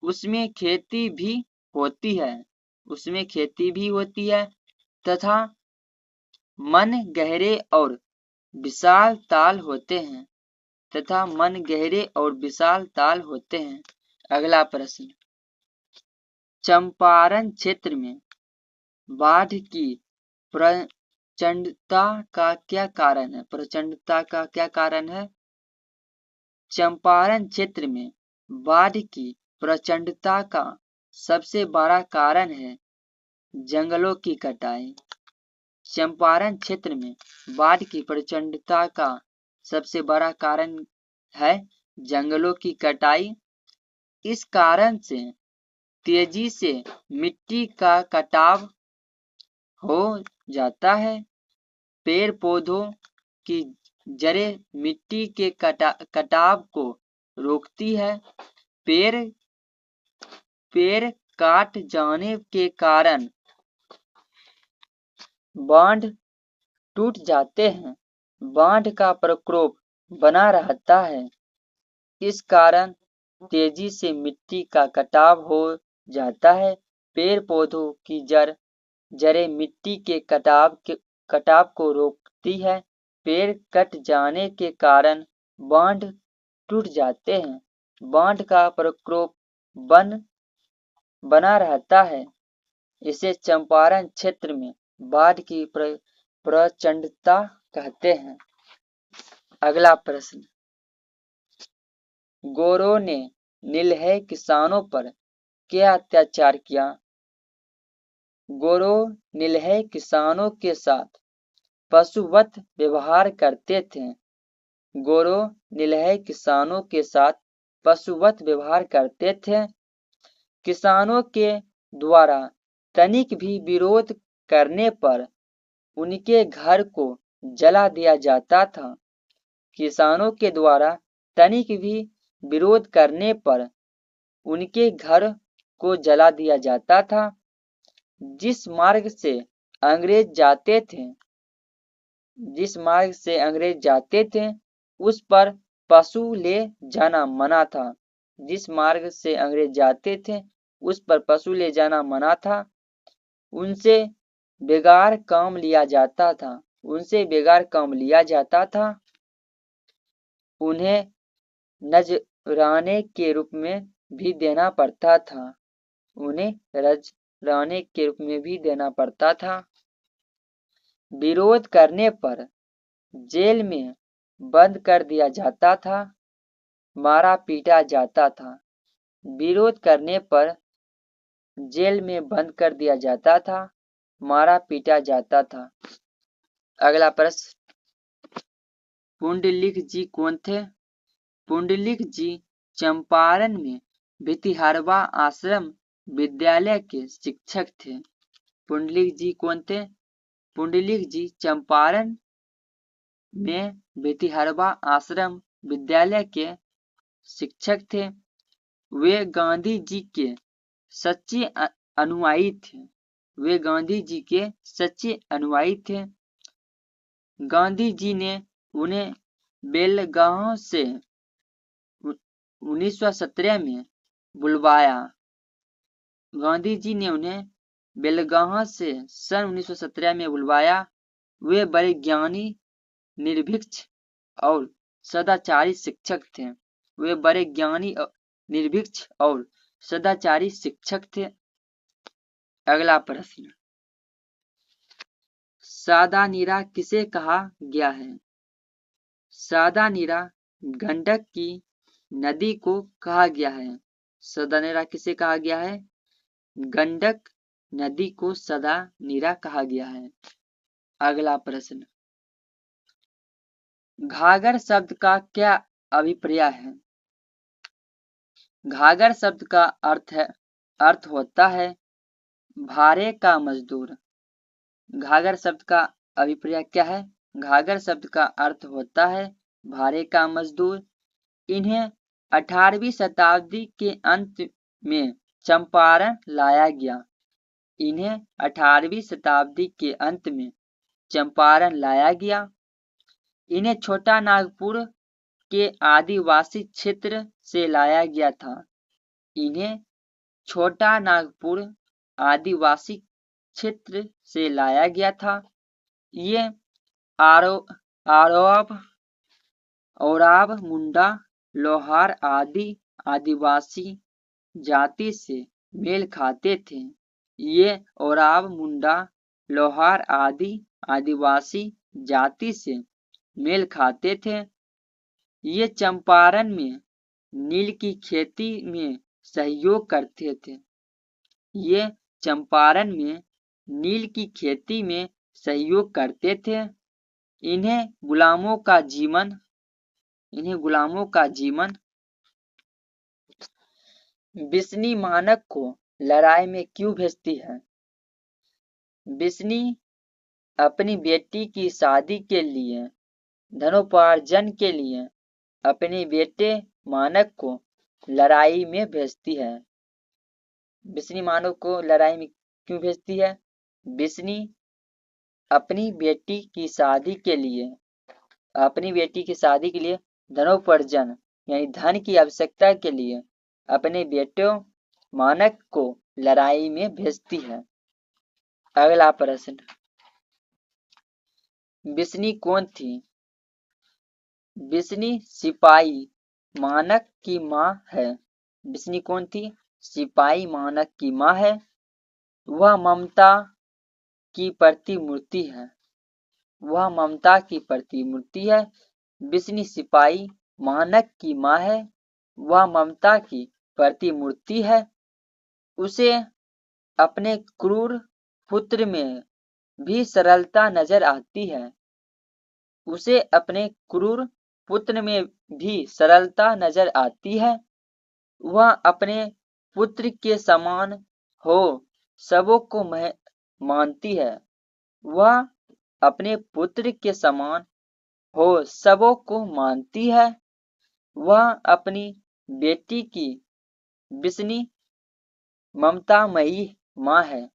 उसमें खेती भी होती है तथा मन गहरे और विशाल ताल होते हैं। तथा मन गहरे और विशाल ताल होते हैं। अगला प्रश्न, चंपारण क्षेत्र में बाढ़ की प्रचंडता का क्या कारण है? प्रचंडता का क्या कारण है? चंपारण क्षेत्र में बाढ़ की प्रचंडता का सबसे बड़ा कारण है जंगलों की कटाई। चंपारण क्षेत्र में बाढ़ की प्रचंडता का सबसे बड़ा कारण है जंगलों की कटाई। इस कारण से तेजी से मिट्टी का कटाव हो जाता है। पेड़ पौधों की जड़ें मिट्टी के कटाव को रोकती है। पेड़ काट जाने के कारण बांध टूट जाते हैं। बांध का प्रकोप बना रहता है। इस कारण तेजी से मिट्टी का कटाव हो जाता है। पेड़ पौधों की जड़ें मिट्टी के कटाव को रोकती है। पेड़ कट जाने के कारण बांध टूट जाते हैं। बांध का प्रकोप बना रहता है। इसे चंपारण क्षेत्र में बाढ़ की प्रचंडता कहते हैं। अगला प्रश्न, गोरों ने नीलहे किसानों पर क्या अत्याचार किया? गोरों नीलहे किसानों के साथ पशुवत व्यवहार करते थे। गोरों नीलहे किसानों के साथ पशुवत व्यवहार करते थे। किसानों के द्वारा तनिक भी विरोध करने पर उनके घर को जला दिया जाता था। किसानों के द्वारा तनिक भी विरोध करने पर उनके घर को जला दिया जाता था। जिस मार्ग से अंग्रेज जाते थे उस पर पशु ले जाना मना था। जिस मार्ग से अंग्रेज जाते थे उस पर पशु ले जाना मना था। उनसे बेगार काम लिया जाता था। उन्हें नजराने के रूप में भी देना पड़ता था। विरोध करने पर जेल में बंद कर दिया जाता था। मारा पीटा जाता था। विरोध करने पर जेल में बंद कर दिया जाता था। मारा पीटा जाता था। अगला प्रश्न, पुंडलिक जी कौन थे? पुंडलिक जी चंपारण में भितिहरवा आश्रम विद्यालय के शिक्षक थे। पुंडलिक जी कौन थे? पुंडलिक जी चंपारण में भितिहरवा आश्रम विद्यालय के शिक्षक थे। वे गांधी जी के सच्चे अनुयायी थे। गांधी जी ने उन्हें बेलगांव से 1917 में बुलवाया। गांधी जी ने उन्हें बेलगांव से सन 1917 में बुलवाया। वे बड़े ज्ञानी, निर्भीक और सदाचारी शिक्षक थे। अगला प्रश्न, सादानीरा किसे कहा गया है? सादानीरा गंडक की नदी को कहा गया है। सादानीरा किसे कहा गया है? गंडक नदी को सादानीरा कहा गया है। अगला प्रश्न, घाघर शब्द का क्या अभिप्राय है? घाघर शब्द का अर्थ होता है भारे का मजदूर। घाघर शब्द का अभिप्राय क्या है? घाघर शब्द का अर्थ होता है भारे का मजदूर। इन्हें 18वीं शताब्दी के अंत में चंपारण लाया गया। इन्हें 18वीं शताब्दी के अंत में चंपारण लाया गया। इन्हें छोटा नागपुर के आदिवासी क्षेत्र से लाया गया था। इन्हें छोटा नागपुर आदिवासी क्षेत्र से लाया गया था। ये ओराव, मुंडा, लोहार आदि आदिवासी जाति से मेल खाते थे। ये ओराव, मुंडा, लोहार आदि आदिवासी जाति से मेल खाते थे। ये चंपारण में नील की खेती में सहयोग करते थे। ये चंपारण में नील की खेती में सहयोग करते थे। इन्हें गुलामों का जीवन बिस्नी मानक को लड़ाई में क्यों भेजती है? बिस्नी अपनी बेटी की शादी के लिए, धनोपार्जन के लिए अपने बेटे मानक को लड़ाई में भेजती है। बिस्नी मानक को लड़ाई में क्यों भेजती है? बिस्नी अपनी बेटी की शादी के लिए धनोपार्जन यानी धन की आवश्यकता के लिए अपने बेटे मानक को लड़ाई में भेजती है। अगला प्रश्न, बिस्नी कौन थी? बिस्नी सिपाही मानक की मां है। बिस्नी कौन थी? सिपाही मानक की मां है। वह ममता की प्रतिमूर्ति है। बिस्नी सिपाही मानक की मां है। वह ममता की प्रतिमूर्ति है। उसे अपने क्रूर पुत्र में भी सरलता नजर आती है। उसे अपने क्रूर पुत्र में भी सरलता नजर आती है। वह अपने पुत्र के समान हो सबों को मानती है। वह अपने पुत्र के समान हो सबों को मानती है। वह अपनी बेटी की बिस्नी ममतामयी मां है।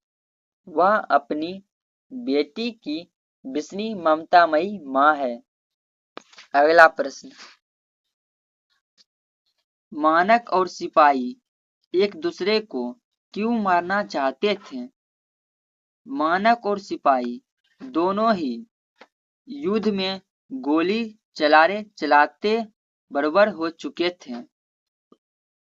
वह अपनी बेटी की बिस्नी ममतामयी मां है। अगला प्रश्न, मानक और सिपाही एक दूसरे को क्यों मारना चाहते थे? मानक और सिपाही दोनों ही युद्ध में गोली चलाते बर्बाद हो चुके थे।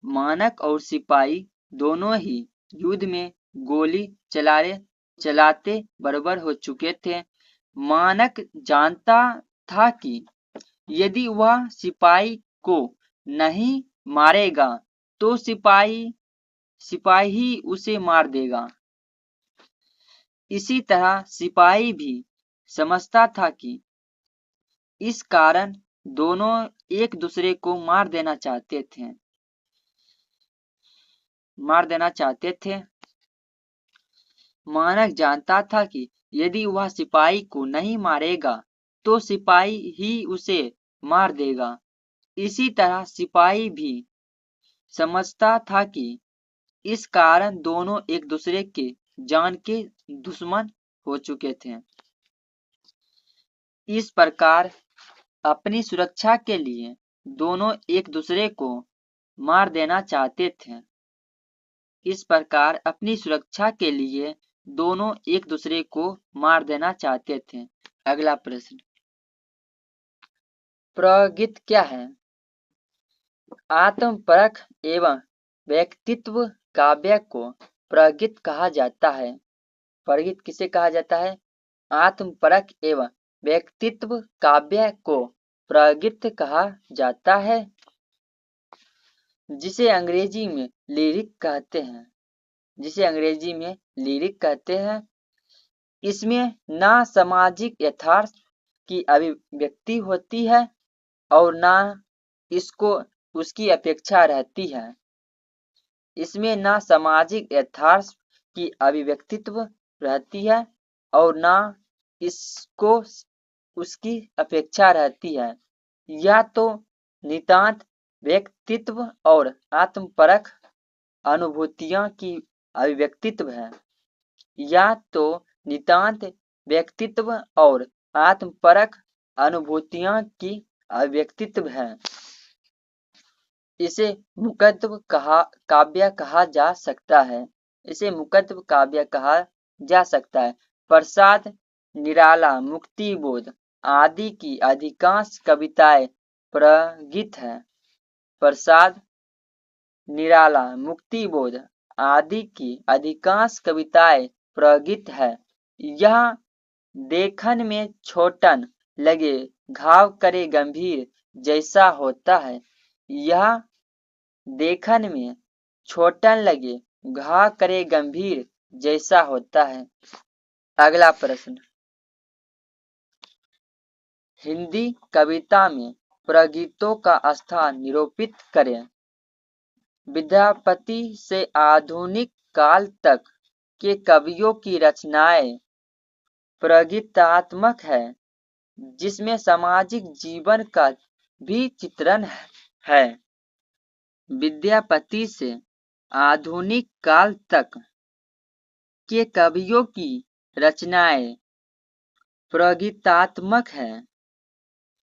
मानक और सिपाही दोनों ही युद्ध में गोली चलाते बर्बाद हो चुके थे। मानक जानता था कि यदि वह सिपाही को नहीं मारेगा तो सिपाही उसे मार देगा। इसी तरह सिपाही भी समझता था कि इस कारण दोनों एक दूसरे को मार देना चाहते थे। मानक जानता था कि यदि वह सिपाही को नहीं मारेगा तो सिपाही ही उसे मार देगा। इसी तरह सिपाही भी समझता था कि इस कारण दोनों एक दूसरे के जान के दुश्मन हो चुके थे। इस प्रकार अपनी सुरक्षा के लिए दोनों एक दूसरे को मार देना चाहते थे। इस प्रकार अपनी सुरक्षा के लिए दोनों एक दूसरे को मार देना चाहते थे। अगला प्रश्न, प्रगीत क्या है? आत्मपरक एवं व्यक्तित्व काव्य को प्रगीत कहा जाता है। प्रगीत किसे कहा जाता है? आत्मपरक एवं व्यक्तित्व काव्य को प्रगीत कहा जाता है, जिसे अंग्रेजी में लिरिक कहते हैं। इसमें ना सामाजिक यथार्थ की अभिव्यक्ति होती है और ना इसको उसकी अपेक्षा रहती है। इसमें ना सामाजिक यथार्थ की अभिव्यक्तित्व रहती है और ना इसको उसकी अपेक्षा रहती है। यह तो नितांत व्यक्तित्व और आत्मपरक अनुभूतियों की अभिव्यक्तित्व है। यह तो नितांत व्यक्तित्व और आत्मपरक अनुभूतियों की अभिव्यक्तित्व है। इसे मुकद्दम काव्य कहा जा सकता है। प्रसाद, निराला, मुक्तिबोध आदि की अधिकांश कविताएं प्रगीत है। प्रसाद, निराला, मुक्तिबोध आदि की अधिकांश कविताएं प्रगीत है। यह देखन में छोटन लगे घाव करे गंभीर जैसा होता है। यह देखन में छोटन लगे घाव करे गंभीर जैसा होता है। अगला प्रश्न, हिंदी कविता में प्रगीतों का स्थान निरूपित करें। विद्यापति से आधुनिक काल तक के कवियों की रचनाएं प्रगीतात्मक है, जिसमें सामाजिक जीवन का भी चित्रण है। विद्यापति से आधुनिक काल तक के कवियों की रचनाएं प्रगीतात्मक है।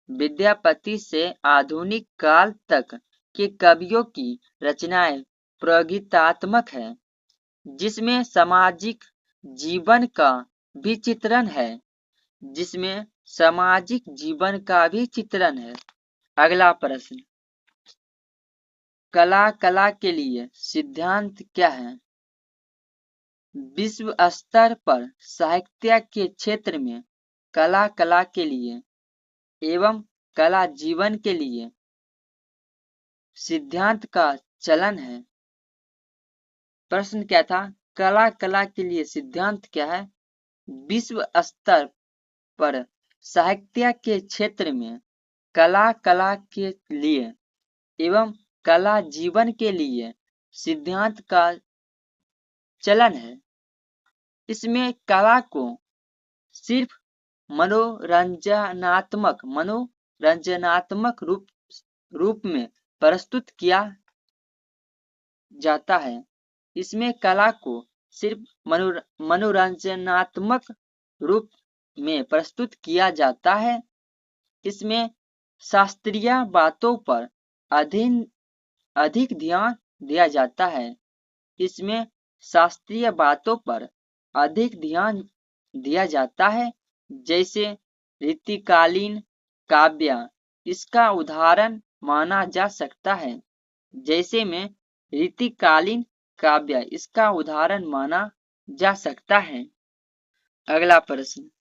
विद्यापति से आधुनिक काल तक के कवियों की रचनाएं प्रगीतात्मक है, जिसमें सामाजिक जीवन का भी चित्रण है। जिसमें सामाजिक जीवन का भी चित्रण है। अगला प्रश्न, कला के लिए सिद्धांत क्या है? विश्व स्तर पर साहित्य के क्षेत्र में कला के लिए एवं कला जीवन के लिए सिद्धांत का चलन है। प्रश्न क्या था? कला के लिए सिद्धांत क्या है? विश्व स्तर पर साहित्य के क्षेत्र में कला के लिए एवं कला जीवन के लिए सिद्धांत का चलन है। इसमें कला को सिर्फ मनोरंजनात्मक रूप में प्रस्तुत किया जाता है। इसमें कला को सिर्फ मनोरंजनात्मक रूप में प्रस्तुत किया जाता है। इसमें शास्त्रीय बातों पर अधिक ध्यान दिया जाता है। इसमें शास्त्रीय बातों पर अधिक ध्यान दिया जाता है, जैसे रीतिकालीन काव्य इसका उदाहरण माना जा सकता है। जैसे में रीतिकालीन काव्य इसका उदाहरण माना जा सकता है। अगला प्रश्न,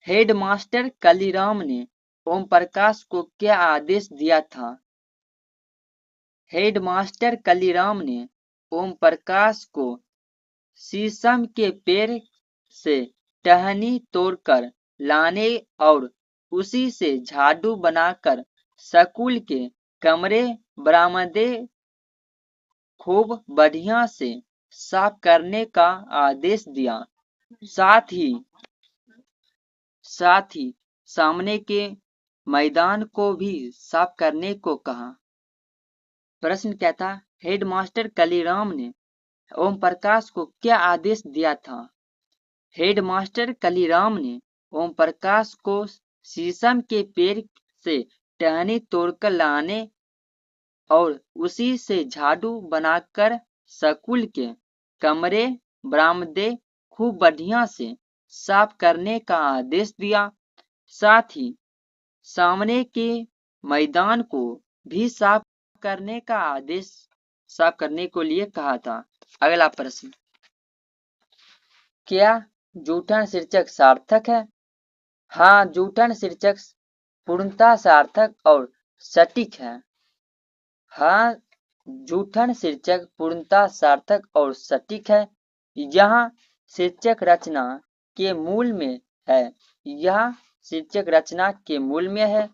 हेडमास्टर कालीराम ने ओम प्रकाश को क्या आदेश दिया था? हेडमास्टर कालीराम ने ओम प्रकाश को शीशम के पेड़ से टहनी तोड़कर लाने और उसी से झाड़ू बनाकर स्कूल के कमरे बरामदे खूब बढ़िया से साफ करने का आदेश दिया। साथ ही सामने के मैदान को भी साफ करने को कहा। प्रश्न क्या था? हेडमास्टर कालीराम ने ओम प्रकाश को क्या आदेश दिया था? हेडमास्टर कालीराम ने ओम प्रकाश को शीशम के पेड़ से टहनी तोड़कर लाने और उसी से झाड़ू बनाकर स्कूल के कमरे बरामदे खूब बढ़िया से साफ करने का आदेश दिया। साथ ही सामने के मैदान को भी साफ करने को लिए कहा था। अगला प्रश्न, क्या जूठन शीर्षक सार्थक है? हाँ, जूठन शीर्षक पूर्णतः सार्थक और सटीक है। हाँ, जूठन शीर्षक पूर्णतः सार्थक और सटीक है। यह शीर्षक रचना के मूल में है। यह शीर्षक रचना के मूल में है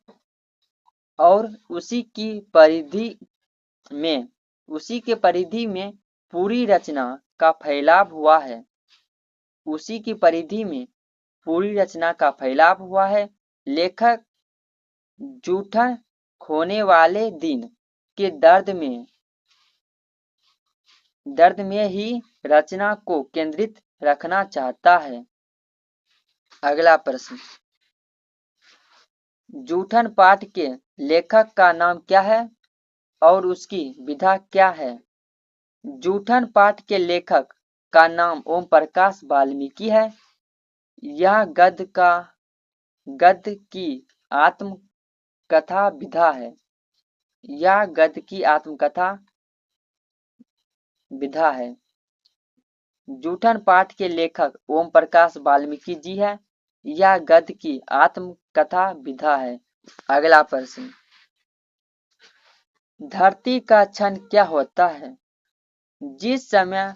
और उसी की परिधि में पूरी रचना का फैलाव हुआ है। उसी की परिधि में पूरी रचना का फैलाव हुआ है। लेखक जूठन खोने वाले दिन के दर्द में ही रचना को केंद्रित रखना चाहता है। अगला प्रश्न, जूठन पाठ के लेखक का नाम क्या है और उसकी विधा क्या है? जूठन पाठ के लेखक का नाम ओम प्रकाश वाल्मीकि है। यह गद्य की कथा विधा है। यह गद्य की आत्मकथा विधा है। जूठन पाठ के लेखक ओम प्रकाश वाल्मीकि जी है। यह गद्य की आत्मकथा विधा है। अगला प्रश्न, धरती का क्षण क्या होता है? जिस समय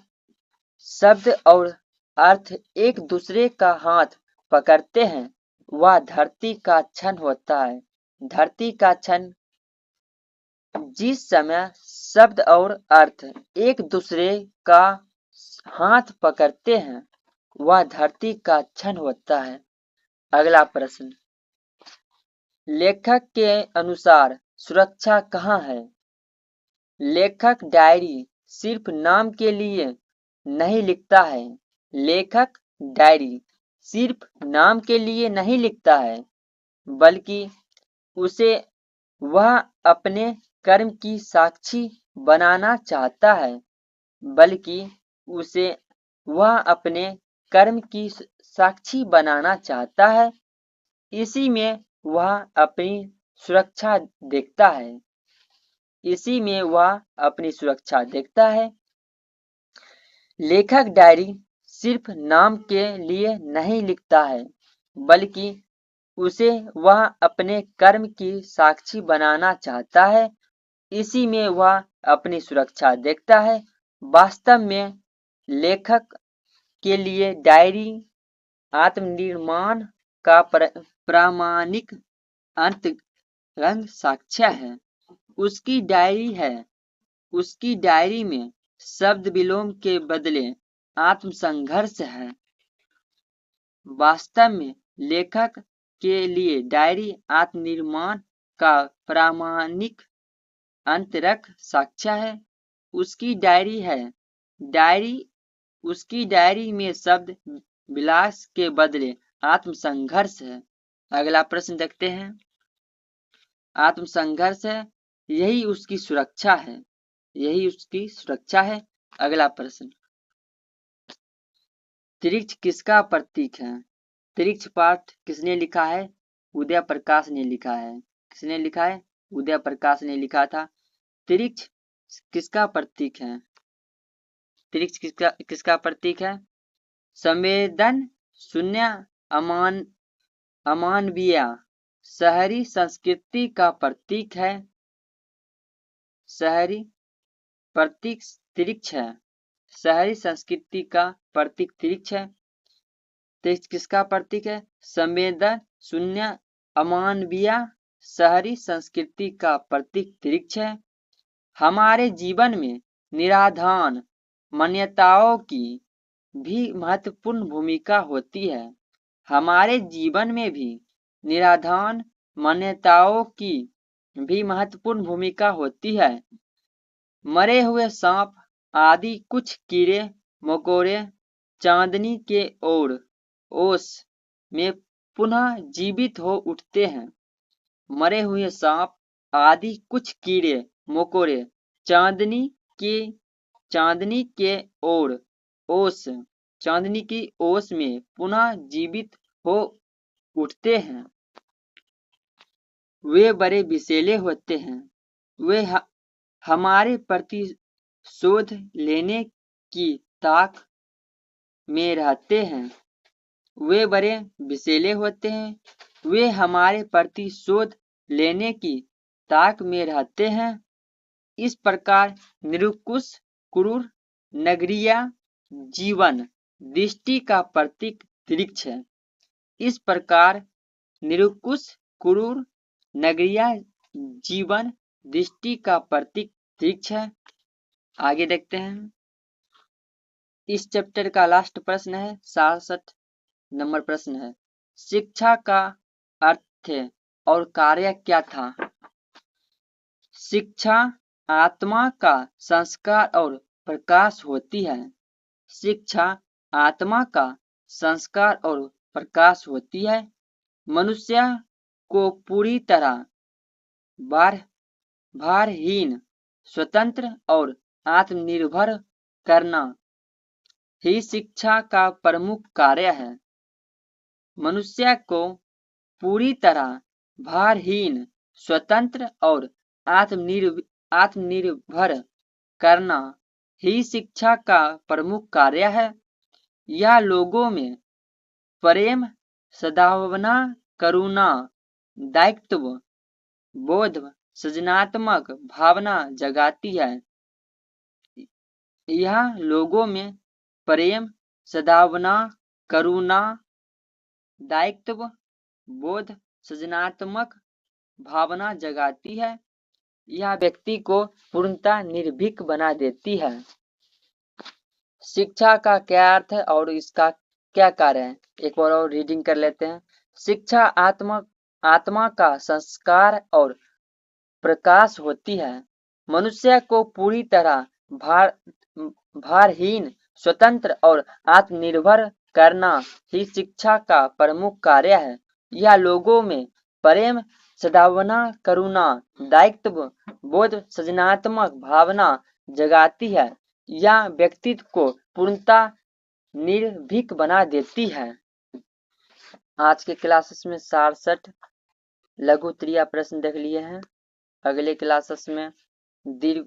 शब्द और अर्थ एक दूसरे का हाथ पकड़ते हैं वह धरती का क्षण होता है। धरती का क्षण जिस समय शब्द और अर्थ एक दूसरे का हाथ पकड़ते हैं वह धरती का क्षण होता है। अगला प्रश्न, लेखक के अनुसार सुरक्षा कहाँ है? लेखक डायरी सिर्फ नाम के लिए नहीं लिखता है। लेखक डायरी सिर्फ नाम के लिए नहीं लिखता है, बल्कि उसे वह अपने कर्म की साक्षी बनाना चाहता है। बल्कि उसे वह अपने कर्म की साक्षी बनाना चाहता है। इसी में वह अपनी सुरक्षा देखता है। इसी में वह अपनी सुरक्षा देखता है। लेखक डायरी सिर्फ नाम के लिए नहीं लिखता है, बल्कि उसे वह अपने कर्म की साक्षी बनाना चाहता है। इसी में वह अपनी सुरक्षा देखता है। वास्तव में लेखक के लिए डायरी आत्मनिर्माण का प्रामाणिक अंतरंग साक्ष्य है। उसकी डायरी में शब्द विलोम के बदले आत्मसंघर्ष है। वास्तव में लेखक के लिए डायरी आत्मनिर्माण का प्रामाणिक अंतरंग साक्ष्य है। उसकी डायरी में शब्द विलास के बदले आत्मसंघर्ष है। अगला प्रश्न देखते हैं। आत्मसंघर्ष है, यही उसकी सुरक्षा है। यही उसकी सुरक्षा है। अगला प्रश्न, त्रिक्ष किसका प्रतीक है? त्रिक्ष पाठ किसने लिखा है? उदय प्रकाश ने लिखा है। किसने लिखा है? उदय प्रकाश ने लिखा था। त्रिक्ष किसका प्रतीक है? त्रिक्ष किसका प्रतीक है? संवेदन शून्य अमानवीय शहरी संस्कृति का प्रतीक है। शहरी प्रतीक त्रिक्ष है। शहरी संस्कृति का प्रतीक त्रिक्ष है। त्रिक्ष किसका प्रतीक है? संवेदन शून्य अमानवीय शहरी संस्कृति का प्रतीक त्रिक्ष है। हमारे जीवन में निराधान मान्यताओं की भी महत्वपूर्ण भूमिका होती है। हमारे जीवन में भी निराधान मान्यताओं की भी महत्वपूर्ण भूमिका होती है। मरे हुए सांप आदि कुछ कीड़े मकोड़े चांदनी के ओस में पुनः जीवित हो उठते हैं। मरे हुए सांप आदि कुछ कीड़े मकोड़े चांदनी की ओस में पुनः जीवित हो उठते हैं। वे बड़े विषैले होते हैं। वे हमारे प्रति शोध लेने की ताक में रहते हैं। वे बड़े विषैले होते हैं। वे हमारे प्रति शोध लेने की ताक में रहते हैं। इस प्रकार निरंकुश क्रूर नगरीय जीवन दृष्टि का प्रतीक त्रिक्ष है। इस प्रकार निरंकुश क्रूर नगरीय जीवन दृष्टि का प्रतीक त्रिक्ष है। आगे देखते हैं। इस चैप्टर का लास्ट प्रश्न है, 66 नंबर प्रश्न है। शिक्षा का अर्थ और कार्य क्या था? शिक्षा आत्मा का संस्कार और प्रकाश होती है। शिक्षा आत्मा का संस्कार और प्रकाश होती है। मनुष्य को पूरी तरह भारहीन, स्वतंत्र और आत्मनिर्भर करना ही शिक्षा का प्रमुख कार्य है। मनुष्य को पूरी तरह भारहीन, स्वतंत्र और आत्मनिर्भर करना ही शिक्षा का प्रमुख कार्य है। यह लोगों में प्रेम, सद्भावना, करुणा, दायित्व बोध, सृजनात्मक भावना जगाती है। यह लोगों में प्रेम, सद्भावना, करुणा, दायित्व बोध, सृजनात्मक भावना जगाती है। यह व्यक्ति को पूर्णतः निर्भीक बना देती है। शिक्षा का क्या अर्थ है और इसका क्या कार्य है? एक बार और रीडिंग कर लेते हैं। शिक्षा आत्मा का संस्कार और प्रकाश होती है। मनुष्य को पूरी तरह भारहीन, स्वतंत्र और आत्मनिर्भर करना ही शिक्षा का प्रमुख कार्य है। यह लोगों में प्रेम, सद्भावना, करुणा, दायित्व बोध, सृजनात्मक भावना जगाती है। यह व्यक्तित्व को पूर्णतः निर्भीक बना देती है। आज के क्लासेस में 67 लघु त्रिया प्रश्न देख लिए हैं। अगले क्लासेस में दीर्घ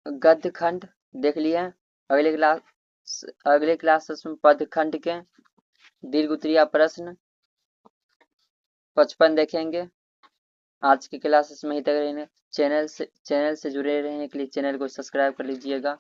गद्य खंड देख लिए हैं। अगले क्लासेस में पद खंड के दीर्घ उत्तरीय प्रश्न 55 देखेंगे। आज की क्लासेस में ही तक रहने चैनल से जुड़े रहने के लिए चैनल को सब्सक्राइब कर लीजिएगा।